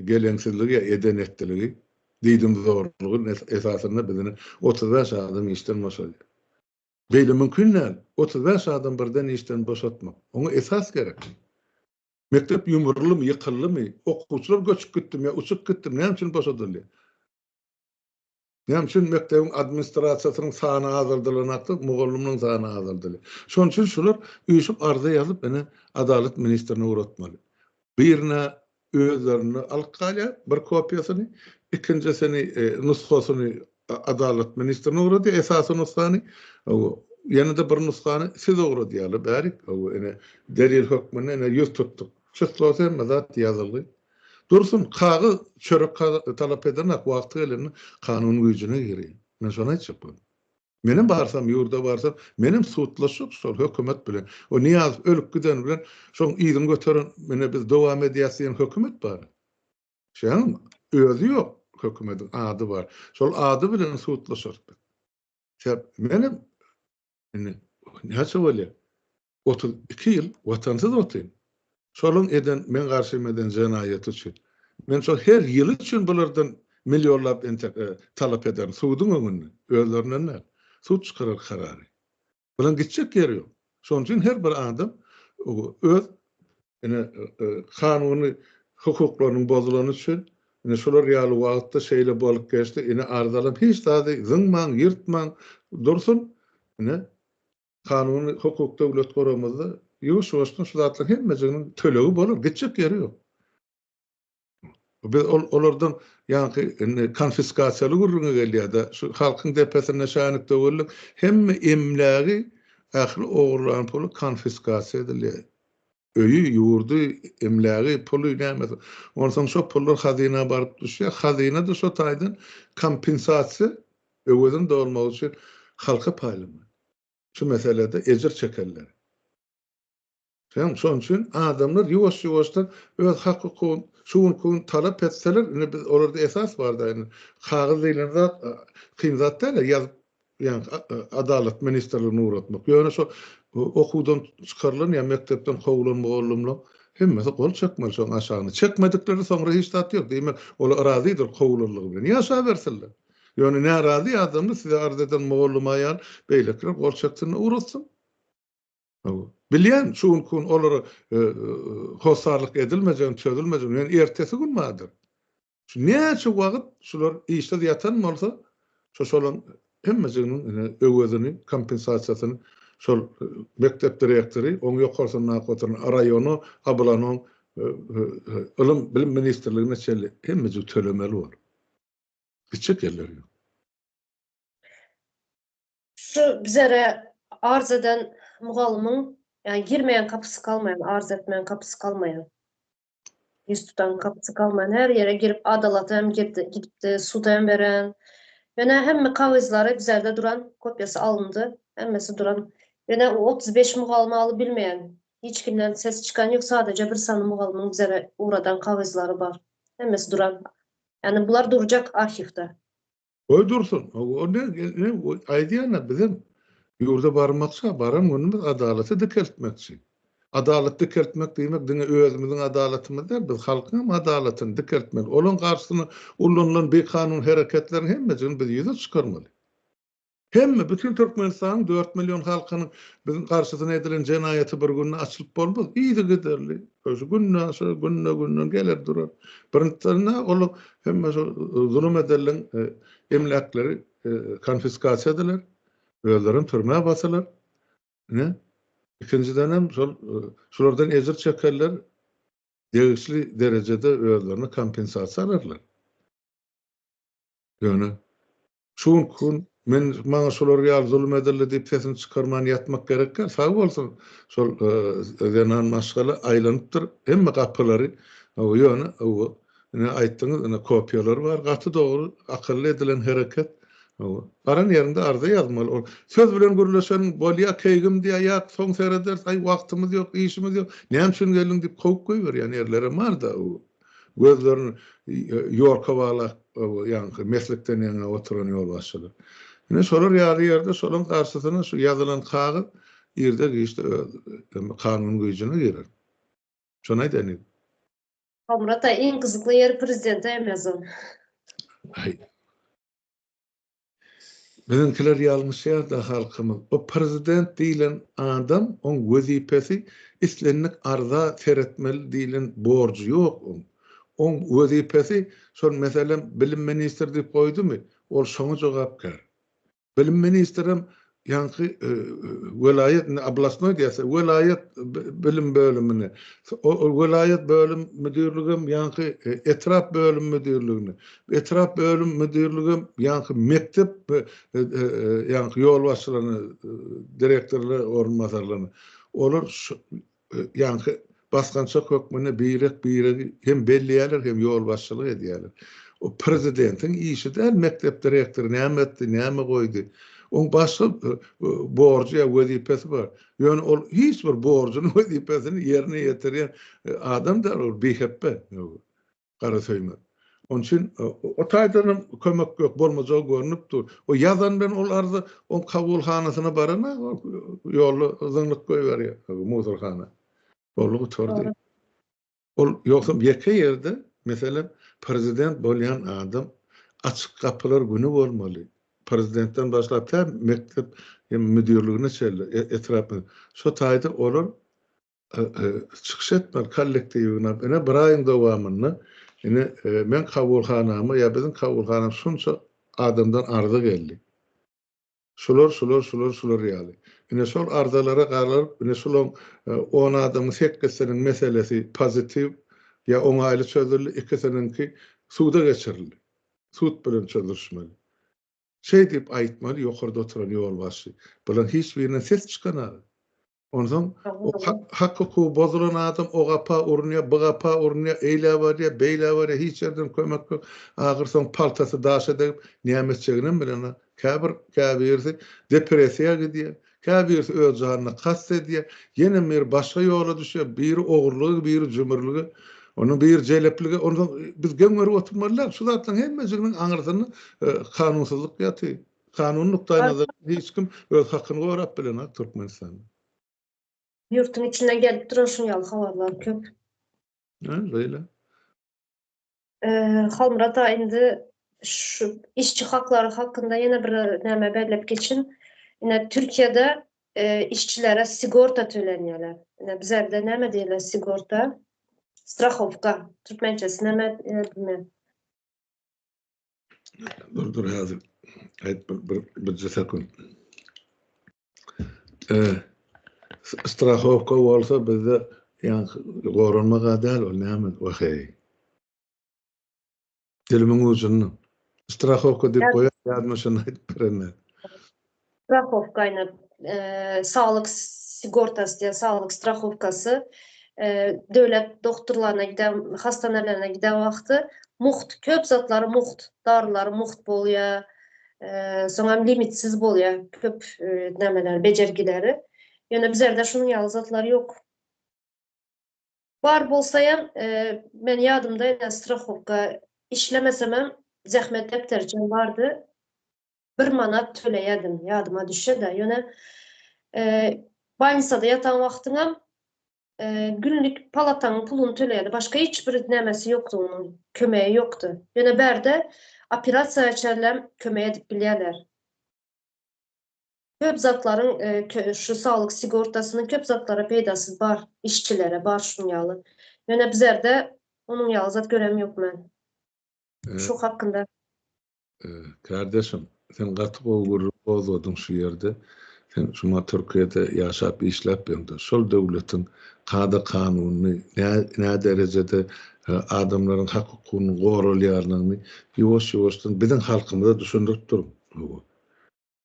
geleňsizligi, edenetdiligi, diýdim zorlugy esasynda bizini 35 adam işden boşadyr. Beýle mümkin näl. 35 adam birden işden boşatmak. Oňa esas gerek. Mektep ýumurlymy, ýykyllymy, okuwçylar göçüp gitdim ýa uçup gitdim, näme üçin boşadylar? Näme üçin mektebiň administrasiýasynyň sany azaldylanatdy, mogollumyň sany azaldylar. Şoň üçin şular üýüşip arza ýazyp ene Adalet ministrine uğratmaly. Birine özlerini alyp galýar, bir kopiýasyny, ikincisini nushasyny Adalet ministrine uğrady, esasy nusany ýa-da bir nuskany siz uğradyýaly, bärik ene delil hökmüne ene ýüz tutdyk. Şeýle mazat ýazyldy. Dursun kağı çörek talap edenek wagty geleni kanun güýjüne girýär. Men şonu aýtjak. Menim barsam ýurda barsam, menim suutlaşyp şol hökümet bilen, o Niyaz ölüp giden bilen şoň ýygyny götüren mene biz dowam edýäsdiň hökümet bar. Şeň özü ýok, hökümetiň ady bar. Şol ady bilen suutlaşyp. Menim näçe bolýar? 32 ýyl watansyz otyryn. Şolun eden men garşym eden jenaýat üçin. Men şol her ýyl üçin bulardan millionlap talap eden suudun öňünde, özlerinden näme? Suud çykarar karary. Bulan gitjek ýeri ýok. Şoň üçin her bir adam öz kanuny hukuklarynyň bozulany üçin şolar ýaly wagtda şeýle bolup geçdi, arzalap hiç zady zyňman, ýyrtman dursun, kanuny hukuk döwlet goramyzda ýuwş-ýuwşdan şu zatlar hemmejiniň tölegi bolar, gitjek ýeri ýok. Biz olardan ýa-ni konfiskasiýaly gurruna gelýär-de, şu halkyň depesine şanyk döwürlük hemme emlägi ähli ogurlanan puly konfiskasiýa edilýär. Öýü, ýurdy, emlägi, puly näme? Ondan şo pullar hazina baryp düşýär. Hazina da şo taýdan kompensasiýa öweden dolmagy üçin halka paýlama. Şu meselede ejir çekerler. Şoň üçin adamlar ýuwaş-ýuwaşdan öz hakyky şuwun talap etseler, biz olarda esas barda, kagyz diýilen zat, kyn zat däl, ýa-ni Adalet ministrligine uğratmak. Ýöne şo okuwdan çykarylan ýa mektepden kovulan mogollumlar hemmesi gol çekmeli şoň aşagyny. Çekmedikleri soňra hiç zat ýok. Diýmek, olar razydyr kowulanlygy bilen. Ýaşa bersinler. Ýöne närazy adamny size arz eden mogollum aýan beýlekler gol çektirine uğratsyn. Bilýän şuwun olary hosarlyk edilmejän, çözülmejän, ýani ertesi gün madyr. Şu näçe wagt şular işde ýatan bolsa, şolan hemmejiniň öwedini, kompensasiýasyny şol mektep direktori, oň ýokarsyny nakotyny, raýony, ablanyň bilim ministrligine çelli hemmeji tölemeli bol. Gitjek ýerler ýok. Şu bizlere arz eden mugallimyň, yani girmeyen kapısı kalmayan, arz etmeyen kapısı kalmayan, yüz tutan kapısı kalmayan, her yere girip adalata hem gidip de suda hem veren, yine hemme kavizları bizlerde duran, kopyası alındı, hemmesi duran, yine 35 mugallimı alıp bilmeyen, hiç kimden ses çıkan yok, sadece bir sanı mugallimın bizlere uğradan kavizları var, hemmesi duran, yani bunlar duracak arşivde. Oy dursun, o ne aýdýan bizim ýurda barmakça, baram önümüz adalata dikeltmekçi. Adalet dikeltmek diýmek diňe özümiziň adalatymyz der, biz halkyň adalatyny dikeltmek. Olaň garşysyna ulanılan bir kanun hereketlerini hemmesini biz ýüze çykarmaly. Hemme bütün Türkmenistanyň 4 milyon halkynyň biziň garşysyna edilen jenaýaty bir günde açylyp bolmaz. Ýygy giderli. Şu günnä geler durar. Birinçisine ol hemme zulüm edilen emlakları konfiskasiýa ediler. Öýlerin türmäge basylar. Ne? İkinciden hem şulardan ejir çekerler degişli derecede öýlerini kompensasiýa alırlar. Yani şun kun men maňa şolar ýaly zulüm edildi diýip sesini çykarman ýatmak gerekken sag bolsun şol denan maşgala aýlanypdyr hemme gapylary o ýöne o ne aýtdyňyz ene kopiýalar bar gaty dogry akylly edilen hereket Aran yerinde arda yazmalı. Söz bilen gürleşen bolya keygim diye yak son seyreder ay wagtymyz ýok, işimiz ýok. Näme üçin geldiň diýip koýup goýber ýani erlere marda o. Gözlerini ýorka bala ýa-ni meslekden ýa oturan ýol başlady. Ine şolar ýaly ýerde şolaň garşysyna şu ýazylan kagyz ýerde geçdi kanun güýjüne girer. Şonu aýdany. Hamrata en kızıklı yer prezident emezim. Bizimkiler ýalňyşýar da halkymyz. O prezident diýilen adam on wezipesi islenlik arza seretmeli diýilen borcu ýok. On wezipesi şol meselem bilim ministri diýip goýdumy? Ol şoňa jogapkar. Bilim ministrim ýanky welayet oblastnoy diýse welayet bilim bölümini o welayet bölüm müdürlügim ýanky etrap bölüm müdürlügini etrap bölüm müdürlügim ýanky mektep ýanky ýol başçylaryny direktorlar orunmasarlaryny olar ýanky baskança hökmüne birek hem belliýärler hem ýol başçylyk edýärler. O prezidentin işi de mektep direktory näme etdi, näme goýdy. On başga borcu ya wezipesi bar. Ýöne ol hiç bir borcuny wezipesini ýerine ýetirýän adam da ol beheppe. Gara söýme. Onun için o taýdanam kömek ýok bolmajagy görnüpdir. O ýazan ben ol arza on kabulhanasyna barana ýoly zyňlyk goýberýär. Muzurhana. Bollugy tordy. Ol ýoksa ýeke ýerde mesela prezident bolýan adam açyk kapylar günü bolmaly. Prezidentten başlap da mektep müdürlüğüne çeldi etrafı. Şu taýda olur çykyş etmeli kollektiwine. Ene bir aýyň dowamyny ene men kabulhanamy ýa biziň kabulhanam şunça adamdan arda geldi. Şular ýaly. Ene şol ardalara garyp ene şol 10 adamyň sekkesiniň meselesi pozitiv ýa oňaýly çözüldi, ikisininki suda geçirildi. Sud bilen çözülmeli. Şey diýip aýtmaly ýokarda oturan ýol başy. Bulan hiç birine ses çykana. Ondan o hakyky bozulan adam o gapa urunýa, bu gapa urunýa, eýle barýa, beýle barýa hiç ýerden kömek ýok. Agyrsoň paltasy daş edip näme çeginen bilen käbirsi depressiýa gidýär. Käbirsi öz janyna kast edýär. Ýene bir başga ýola düşýär. Biri ogurlygy, biri jümürligi. Onun bir jelepligi, ondan biz göňeri oturmalylar. Şu zatlaryň hemmesiniň aňyrsyny kanunsuzlyk ýaty. Kanun nukdaýyndan hiç kim öz hakyny gorap bilen Türkmenistan. Yurtun içinden gelip duran şun ýaly habarlar köp. Böyle. Halmurata indi şu işçi haklary hakynda ýene bir näme belläp geçin. Ine Türkiýede işçilere sigorta tölenýärler. Ine bizde näme diýerler sigorta? Страховка. Türkmençesi näme bilmem. Dur hazır. Ayt bir sekund. Страховка bolsa bizde ýa goranmaga däl ol näme wahey. Dilimiň ucundan. Страховка diýip goýar ýazmaşyny aýdyp berende. Страховка ýa sağlık sigortasy diýe sağlık страховкасы döwlet doktorlaryna giden, hastanelerine giden wagty muht, köp zatlary muht, darylary muht bolýar, soňra limitsiz bolýar, köp nämeler, bejergileri. Ýöne bizlerde şunun ýaly zatlary ýok. Bar bolsaýam, men ýadymda strahovka işlemesem hem zähmet depterçem bardy. 1 manat töleýärdim, ýadyma düşe-de. Ýöne, больницада ýatan wagtyňam günlük palataның pulunu töleýärdi. Başga hiç bir nämesi ýokdy onuň. Kömeği ýokdy. Ýöne berde operasiýa geçerler, kömeği edip bilýärler. Köp zatlaryň şu sağlık sigortasynyň köp zatlara peýdasy bar, işçilere bar şuň ýaly. Ýöne bizlerde onuň ýaly zat görem ýok men. Şu hakynda. Kardeşim, sen gaty gowurup bozdyň şu ýerde. Sen şuma Türkiýede ýaşap işläp ýönde. Şol döwletiň kada kanuny nä derejede adamlaryň hak hukukyny goralýarlygyny ýoş-ýoşdan biziň halkymyza düşündirip durýar.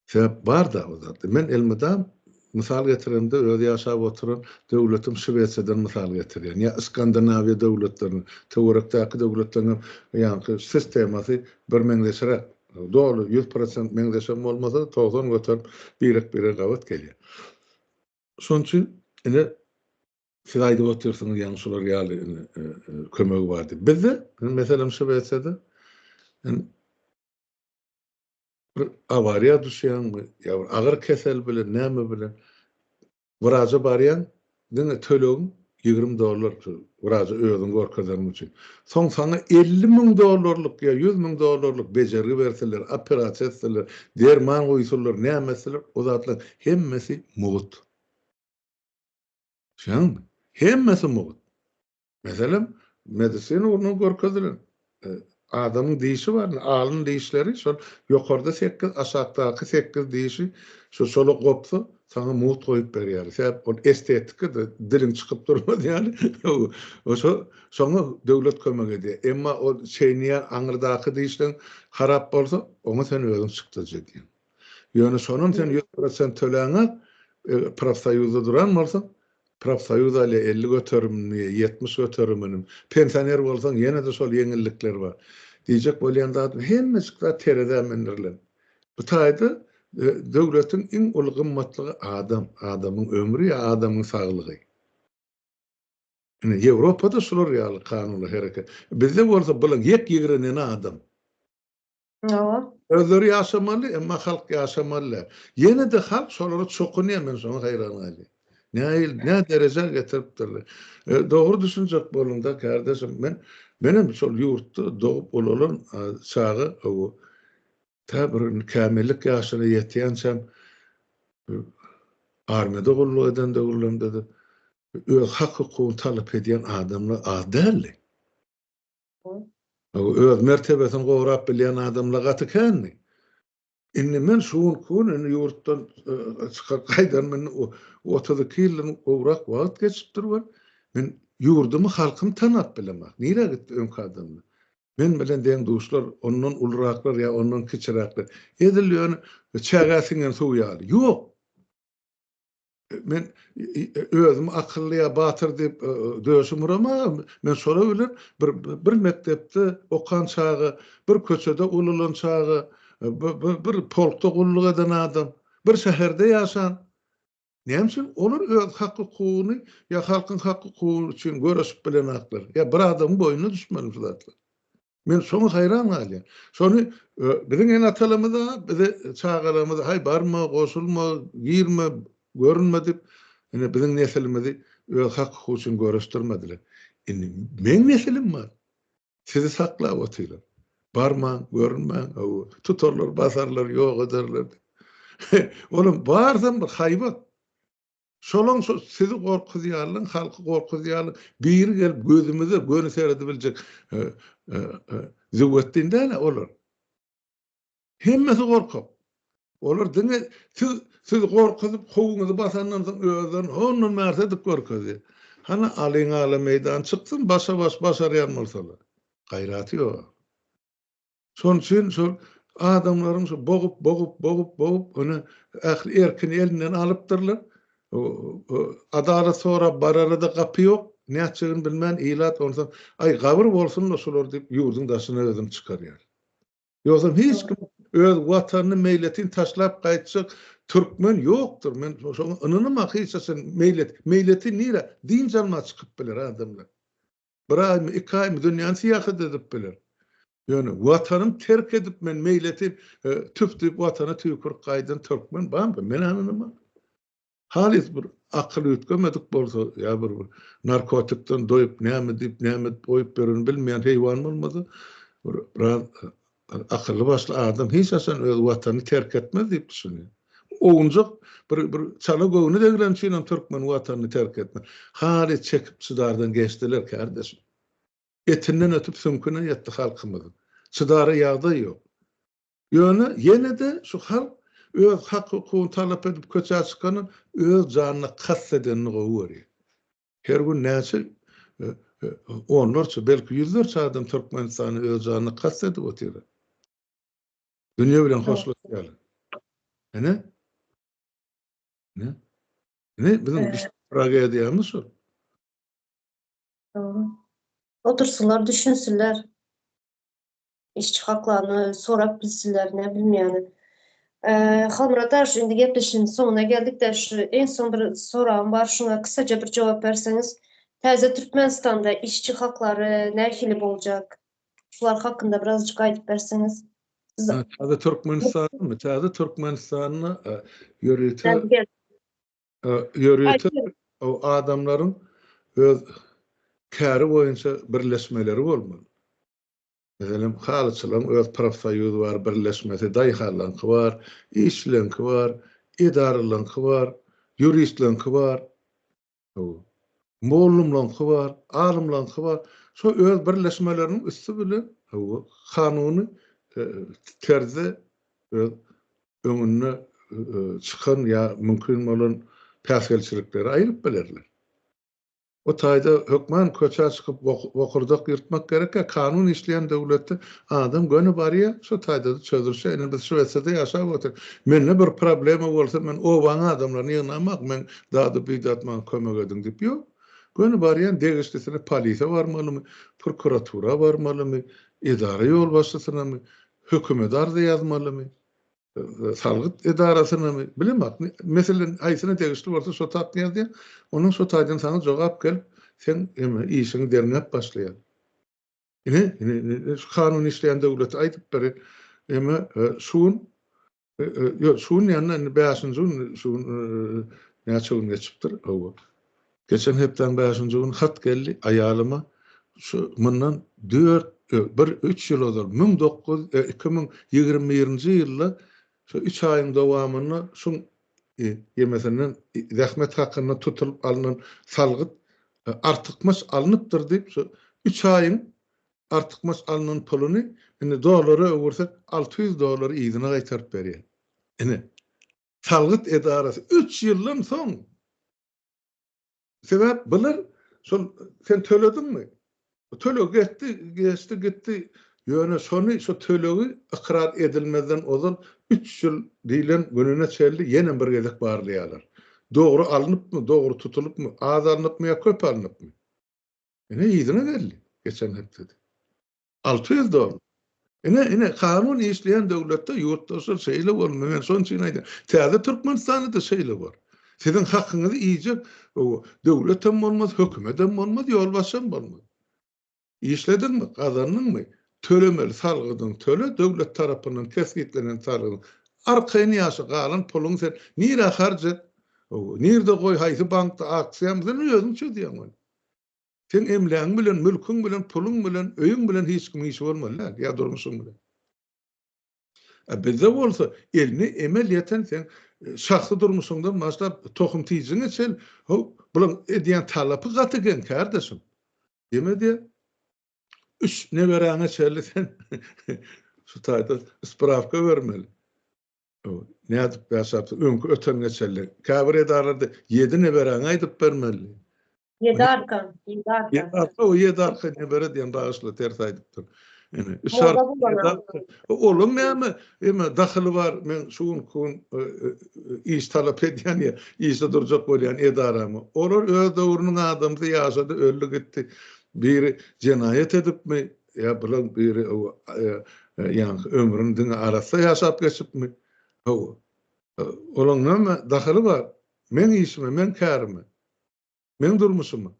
Sebäp bar da o zat. Men elmydam misal getirende öýde ýaşap oturan döwletim Şwesiýadan misal getirýän. Ýa Skandinawiýa döwletlerini, töwerekdäki döwletleriň ýa-ni sistemasy bir meňzeşerek doğru 100% meňzeşem bolmasa da 90 götür birek gawat gelýär. Şoň üçin ine siz aýdyp otursaňyz ýa-ni şolar ýaly kömegi bardy. Bizde meselem Şwesiýada bir awariýa düşýänmi, ýa agyr kesel bilen, näme bilen wraja barýan, diňe tölegin $20 wraja özüň gorkazanyň üçin. Soň sana $50,000 ýa $100,000 bejergi berseler, operasiýa etseler, derman goýsalar, näme etseler, o zatlar hemmesi mugut. Şaňmy? Hemmesi mugut. Meselem medisina onu gorkazylan. Adamyň diýişi bar, alyň diýişleri şol ýokarda 8, aşagdaky 8 diýişi şol gopsa sana muht goýup berýär. Sebäp ol estetika da diliň çykyp durmaz ýaly. Şoňa döwlet kömek edýär. Emma o şeýnýär aňyrdaky diýişden harap bolsa, oňa sen özüň çykdyrjak. Ýöne şonuň sen 100% töläňä profsoýuzda duran bolsaň, profsoýuz ile 50 götürümni, 70 götürümini, pensioner bolsaň ýene de şol ýeňillikler bar. Diýjek bolýanda hemmesi terede mendirler. Bu taýda döwletiň iň uly gymmatlygy adamyň ömrü ýa adamyň saglygy. Ine Ýewropada şolar ýaly kanuny hereket. Bizde bolsa bular ýek ýigirenen adam. Özleri ýaşamaly, emma halk ýaşamaly. Ýene de halk şolara çokunýar, men şoňa haýran galýar. Ne derece getiripdirler. Doğru düşünecek bolunda kardeşim, benim şol ýurtda doğup olalan çağı o tabir kamillik ýaşyna ýetýänçem armada golluk eden döwürlemde de öz hak hukuky talap edýän adamlar az däldi. Öz mertebesini gowrap bilýän adamlar gatykandy. Inni men şuun ýurtdan gaýdan men 32 ýyl gowrak wagt geçip durýar. Men ýurdumy halkym tanap bilemek. Nire gitdi öňkadymda. Men bilen deň duşlar, ondan ulraklar ýa ondan kiçiraklar. Edilýän çägäsiňen suw ýaly. Ýok. Men özüm akyllyya batyr diýip döşümürem, men şola bilen bir mektepde okan çağı, bir köçede ululan çağı, bir polkda gulluk eden adam, bir şäherde ýaşan. Näme olur öz hak hukukyny ýa halkyň hak hukuky üçin görüşip bilen aklar. Ýa bir adamyň boýnuna düşmeli zatlar. Men şoňa haýran galýan. Şonu biziň en atalarymyza, bize çağalarymyza hay barma, goşulma, girme, görünme dip, ene biziň nesilimizi öz hak hukuky üçin görüşdirmediler. Indi men nesilim bar. Sizi saklap otylar. Barma, görünme, tutarlar, basarlar, ýok ederler. Oğlum barzan bir haybat. Şolong sizi gorkuzýarlyň, halky gorkuzýarlyň, bir gelip gözümüze göni seyredebiljek züwetdinde olar. Hemmesi gorkap. Olar diňe siz gorkuzyp howuňyzy basandan soň özden ondan märse edip gorkuzýar. Hana alyň ala meýdan çykdym, başarýan bolsalar. Gaýraty ýok. Şoň üçin şol adamlaryň şu bogup onu ähli erkin elinden alypdyrlar. Adalet sonra bararada kapı yok. Ne açığını bilmän ilat olsa ay gabır bolsun da şolar diýip ýurdun daşyna özüm çykarýar. Ýogsa hiç kim öz watanyny meýletin taşlap gaýtsak türkmen ýokdur. Men şoňa ynany makysasen meýleti nire din janma çykyp biler adamlar. Bir ay, 2 ay dünýäni syýahat edip biler. Ýöne watanyny terk edip men meýleti tüpdip watana tüýkür gaýdan türkmen bam men anynama. Halis bir akıl ütgemedik bolsa ya bir narkotikden doyup näme dip näme boyup beren bilmeýän heýwan bolmasa biraz akıllı başlı adam hiç asan öz watanyny terk etmez diýip düşünýär. Oňjak bir çala göwüni degren çynan Türkmen watanyny terk etmez. Hali çekip sudardan geçdiler kardeşim. Etinden ötüp sümküne yetti halkymyzyň. Sudara ýagdaý ýok. Ýöne ýene de şu halk öz hak hukukyny talap edip köçe çykanyň öz janyna kast edenini gowy. Her gün näçe onlarça belki yüzlerce adam Türkmenistany öz janyna kast edip otyrar. Dünýä bilen hoşlaşýar. Ne? Bizim tragediýamyz şu. Doğru. Otursalar, düşünsünler. İşçi haklarını sorap bilsinler, ne bilmeýän. Halmurataş, şimdi gepleşiň soňuna geldik de şu en son bir soram bar, şuna kısaca bir jogap berseňiz. Täze Türkmenistanda işçi hakları nähili boljak? Şular hakynda birazjyk aýdyp berseňiz. Täze Türkmenistanyň, täze Türkmenistanyny ýöreýte o adamlaryň öz käri boýunça birleşmeleri bolmaly. Meselem halyçylaryň öz profsoýuzy bar, birleşmesi, daýhalanky bar, işlenki bar, idaralaryň bar, ýuristlaryň bar. Mollumlaryň bar, alymlaryň bar. Şo öz birleşmeleriniň üstü bilen kanuny terze öz öňüne çykan ya mümkin bolan täsirçilikleri aýryp bilerler. O taýda hökman köçe çykyp wokurdak ýyrtmak gerek. Kanun işleyen döwletde adam göni barýa, şo taýda çözülse, ene biz Şwetsiyada ýaşap otur. Menne bir problemi bolsa, men o baňa adamlaryny ýygnamak, men dady bidatman kömek edin diýip ýok. Göni barýan degişlisine polisiýa barmalymy, prokuratura barmalymy, idara ýol başçysyna, hökümet arza ýazmalymy, salgyt edarasyna bilemek. Meselen aýsyna degişli bolsa şo tatny ýazdy, onuň şo taýdan sana jogap gelip, sen işiňi derňep başlaýar. Şu kanun işleyen döwlet aýdyp beri, şuň ýanyna 5-nji şuň näçe gün geçipdir. Geçen hepden 5-nji gün hat geldi aýalyma. Şu mundan 3 ýyl ozar 2021-nji ýylda şu 3 aýyň dowamyny şuň ýemesenden zähmet hakyna tutulup alynan salgyt artykmaş alınıpdyr diýip şu 3 aýyň artykmaş alynan pulyny indi dollara öwürsek $600 ýyzyna gaýtaryp berýär. Salgyt edarasy 3 ýyldan soň. Sebäp bular şol sen töledinmi? Tölegi geçti. Ýöne şonu şu tölegi ikrar edilmeden ozan 3 ýyl diýilen gününe çeldi ýene bir gezek barlaýarlar. Dogry alınıpmy, dogry tutulupmy, az alınıpmy ýa köp alınıpmy? Ýyzyna geldi geçen hepde. $600. Kanun işleyen döwletde ýurtdaşlar şeýle bolmaly. Men şoň üçin aýdym. Täze Türkmenistanda şeýle bar. Sizin hakyňyzy iýje döwletem bolmaz, hökümetem bolmaz, ýolbaşçym bolmaz. İşledinmi, kazandınmı? Tölemeli salgydyň töle döwlet tarapyndan kesgitlenen salgydyň. Arkaýyny ýaşy galan puluň sen nire harjat? Nirde goý haýsy bankda aksiýamyň özüň çözdýän. Sen emläň bilen, mülküň bilen, puluň bilen, öýüň bilen hiç kim işi bolmaly, ýa durmuşyň bilen. Bizde bolsa elini emeliýeten sen şahsy durmuşyňdan başlap tohum tiýjiňe çel, bulan edýän talapy gatygen kardeşim. Demedi 3 neberäňe çellisen şu taýda spravka bermeli. Nädip ýaşapdy? Öňkü ötenge çelle. Käbir edarlarda 7 neberäňe aýdyp bermeli. 7 arka. 7 arka nebere diýen raýatly ters aýdypdyr. Üç arka. Oğlum näme? Dahyly bar. Men şuň iş talap edýän ýa, işe durjak bolýan edaramy. Olar öz döwrüniň adamdy ýaşady, öldü gitdi. Biri cenayet edipmi ya bulan biri yani ömrünün arasında yaşap geçipmi olan näme dahyly bar men işime men kärime men durmuşyma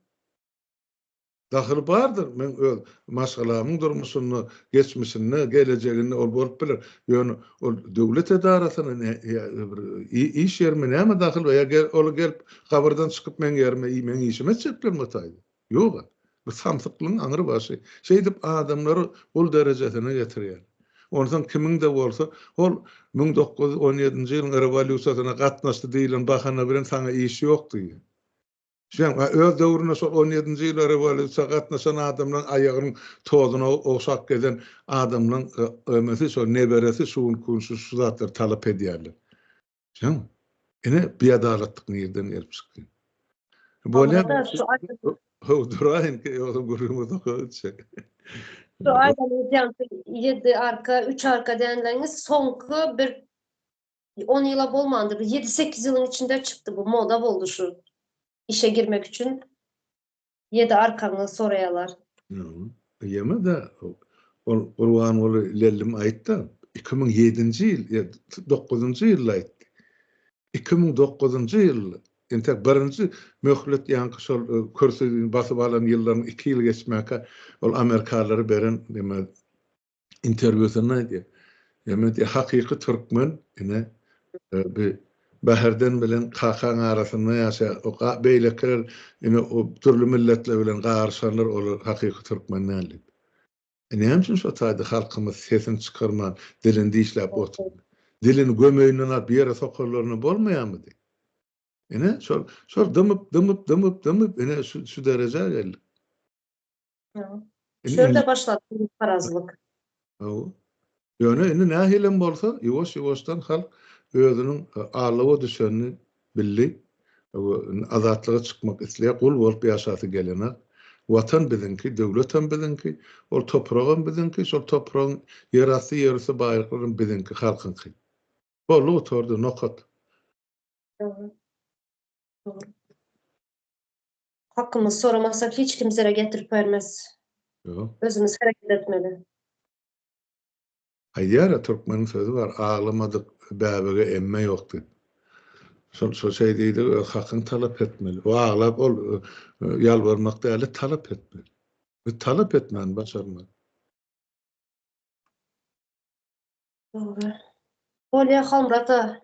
Dahyl bardyr. Men öz maşgalamyň durmuşyny, geçmişini, gelejegini ol bolup biler. Ýöne ol döwlet edarasyna iş ýerine näme dahyl we ol gelip gabardan çykyp men ýerime men işime çeklenme taýdy. Ýok. Bu samsyklyň aňyry başy. Şey dip adamlary ol derejesine getirýär. Ondan kimiň de bolsa, ol 1917-nji ýylyň rewolýusiýasyna gatnaşdy diýilen bahana bilen saňa iş ýok diýär. Şeň öz döwrüne şol 17-nji ýyl rewolýusiýa gatnaşan adamlaryň aýagynyň tozuny oşap gelen adamlaryň ömesi şol neberesi şuun kunşy şu zatlar talap edýärler. Şeň ine biadalatlyk nerden gelip çykdy. Burada Durayn ki o gurulmada koçak. şu aydan 7 arka, 3 arka denileniz sonku bir 10 yıla bolmandı. 7-8 yılın içinde çıktı bu. Moda boldu şu işe girmek için. 7 arkanı sorayalar. Yeme de Urwan ol lellim aýtdy. 2007-nji ýyl, 9-njy ýylda aýtdy. 2009-njy ýyl entek birinji möhlet ýanky şol körsüni basyp alan ýyllaryň 2 ýyl geçmäke ol Amerikalary beren deme interwýusyna aýdy. Ýa-da hakyky türkmen ine bir Baherden bilen Kakan arasynda ýaşa o beýleker ine o türlü milletler bilen garşanlar ol hakyky türkmenler. Näme üçin şo taýda halkymyz sesini çykarman, dilini işläp otur. Dilini gömeýinden alıp ýere sokarlaryna bolmaýarmy? Ine şol dymyp ine şu derece geldi. Şöyle başladı parazlyk. Ýöne ine nähilem bolsa, ýoş-ýoşdan halk özüniň ağlawa düşenini bildi. Azatlyga çykmak isleýär, gul bolup ýaşasy gelenek. Watan bizinki, döwletem bizinki, ol topragym bizinki, şol toprağın ýerasy ýerisi baýryklaryň bizinki, halkynky. Bolu oturdy nokat. Doğru. Hakkımız soramasak hiç kimsere getirip vermez. Yok. Özümüz hareket etmeli. Aýdýar türkmeniň sözü var, ağlamadyk bäbege emme ýokdy. Şol şey diýdi, hakyň talap etmeli. O ağlap ol ýalvarmak däli talap etmeli. Bu talap etmän başarmak. Doğru. Olya Halmurata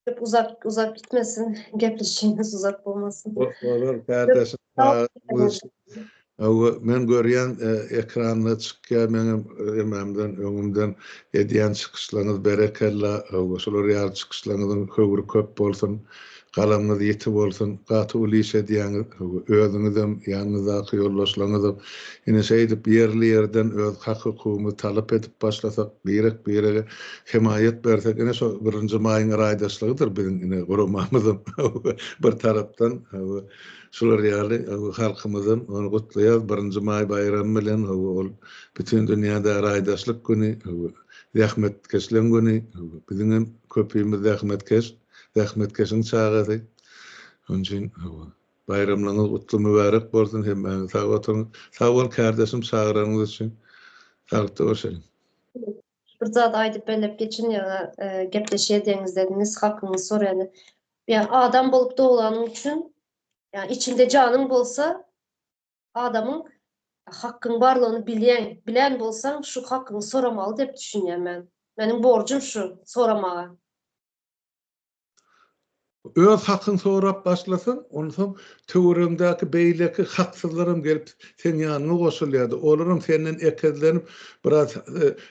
hep uzak gitmesin. Gepleşişimiz uzak bolmasın. Olur kardeşim. Men görýän ekranda çykýan meňem ememden öňümden edýän çykyşlaryňyz berekella, şolar ýaly çykyşlaryňyzyň höwri köp bolsun, galamyňyz ýetip bolsun, gaty ulyş edýäňiz, özüňizem ýanyňyzdaky ýoldaşlaryňyzam ine şeýdip ýerli ýerden öz hak hukumy talap edip başlasak, birek himayet bersek, ine şo 1-nji maýyň raýdaşlygydyr biziň ine guramamyzyň bir tarapdan şolar ýaly halkymyzyň onu gutlaýar 1-nji maý bayramy bilen ol bütün dünýäde raýdaşlyk güni, rahmetkeşliň güni, biziň köpüýmiz rahmetkeşiň çagasy. Onun üçin bayramlaryňyz gutly mübarek bolsun hem sag bol kardeşim çagyranyňyz üçin. Sağlyk bolsun. Bir zat aýdyp belep geçin ya gepleşýärdiňiz dediniz, hakkını soraýany. Yani adam bolup doğulanyň üçin yani içinde canın bolsa adamın hakkın barlygyny bilen bolsaň şu hakkını soramaly dep düşünýär men. Meniň borjum şu soramaga. Öz hakyny sorap başlasam, ondan töweregimdäki beýleki haksyzlarym gelip sen ýanyna goşulýardy. Olaryň senden ekezlenip, biraz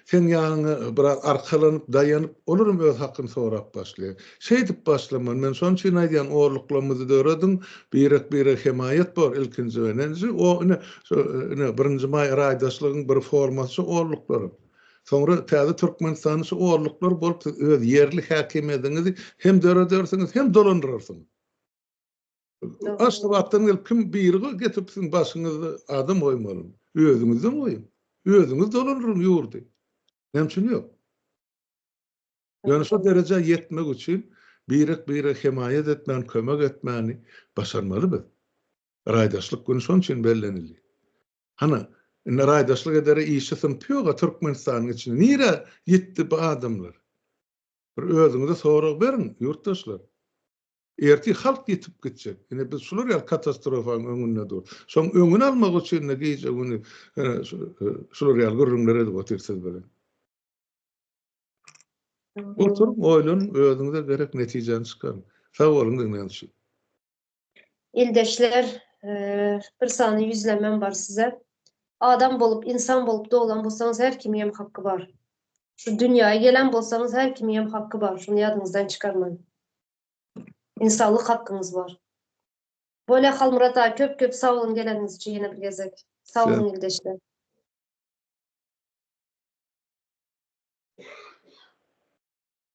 sen ýanyňa biraz arkalanyp, daýanyp, olaryň öz hakyny sorap başlaýar. Şeýdip başlaman, men şoň üçin aýdýan orluklarymyzy döredim, birek himayet bor ilkinji wenenji, o ine 1-nji maý raýdaşlygyň bir formasy orluklarym. Sonra täze Türkmenistanyň şu orluklar bolup öz yerli häkimetiňizi hem döredörsiňiz hem dolandyrarsyňyz. Aşdy wagtdan gelip kim birigi getip siziň başyňyzda adam goýmaly. Özüňizden goýun. Özüňiz dolandyryn ýurdy. Näme üçin ýok? Ýani şu derece ýetmek üçin birek himayet etmän, kömek etmäni başarmaly biz. Raýdaşlyk güni şoň üçin bellenildi. Hana raýdaşlyk edere işi sınpyoga Türkmenistanyň içinde. Nire ýetdi bu adamlar? Bir özüňize sorag berin, ýurtdaşlar. Erti halk yetip gitjek. Ine biz şular ýa katastrofanyň öňünde dur. Şoň öňüni almak üçin ne giýje bunu şular ýa gürrümlere de otursa bilen. Oturup oýlan özüňize gerek netijeni çykaryn. Sag bolun dinleýän. İldeşler, bir sany yüzlemem var size. Adam bolup, insan bolup doğulan bolsaňyz her kimiyem hakkı var. Şu dünyaya gelen bolsaňyz her kimiyem hakkı var. Şunu ýadyňyzdan çykarmaň. İnsanlyk hakkınız var. Böyle Halmurat köp sağ olun geleniz için yine bir gezek. Sağ olun ildeşler.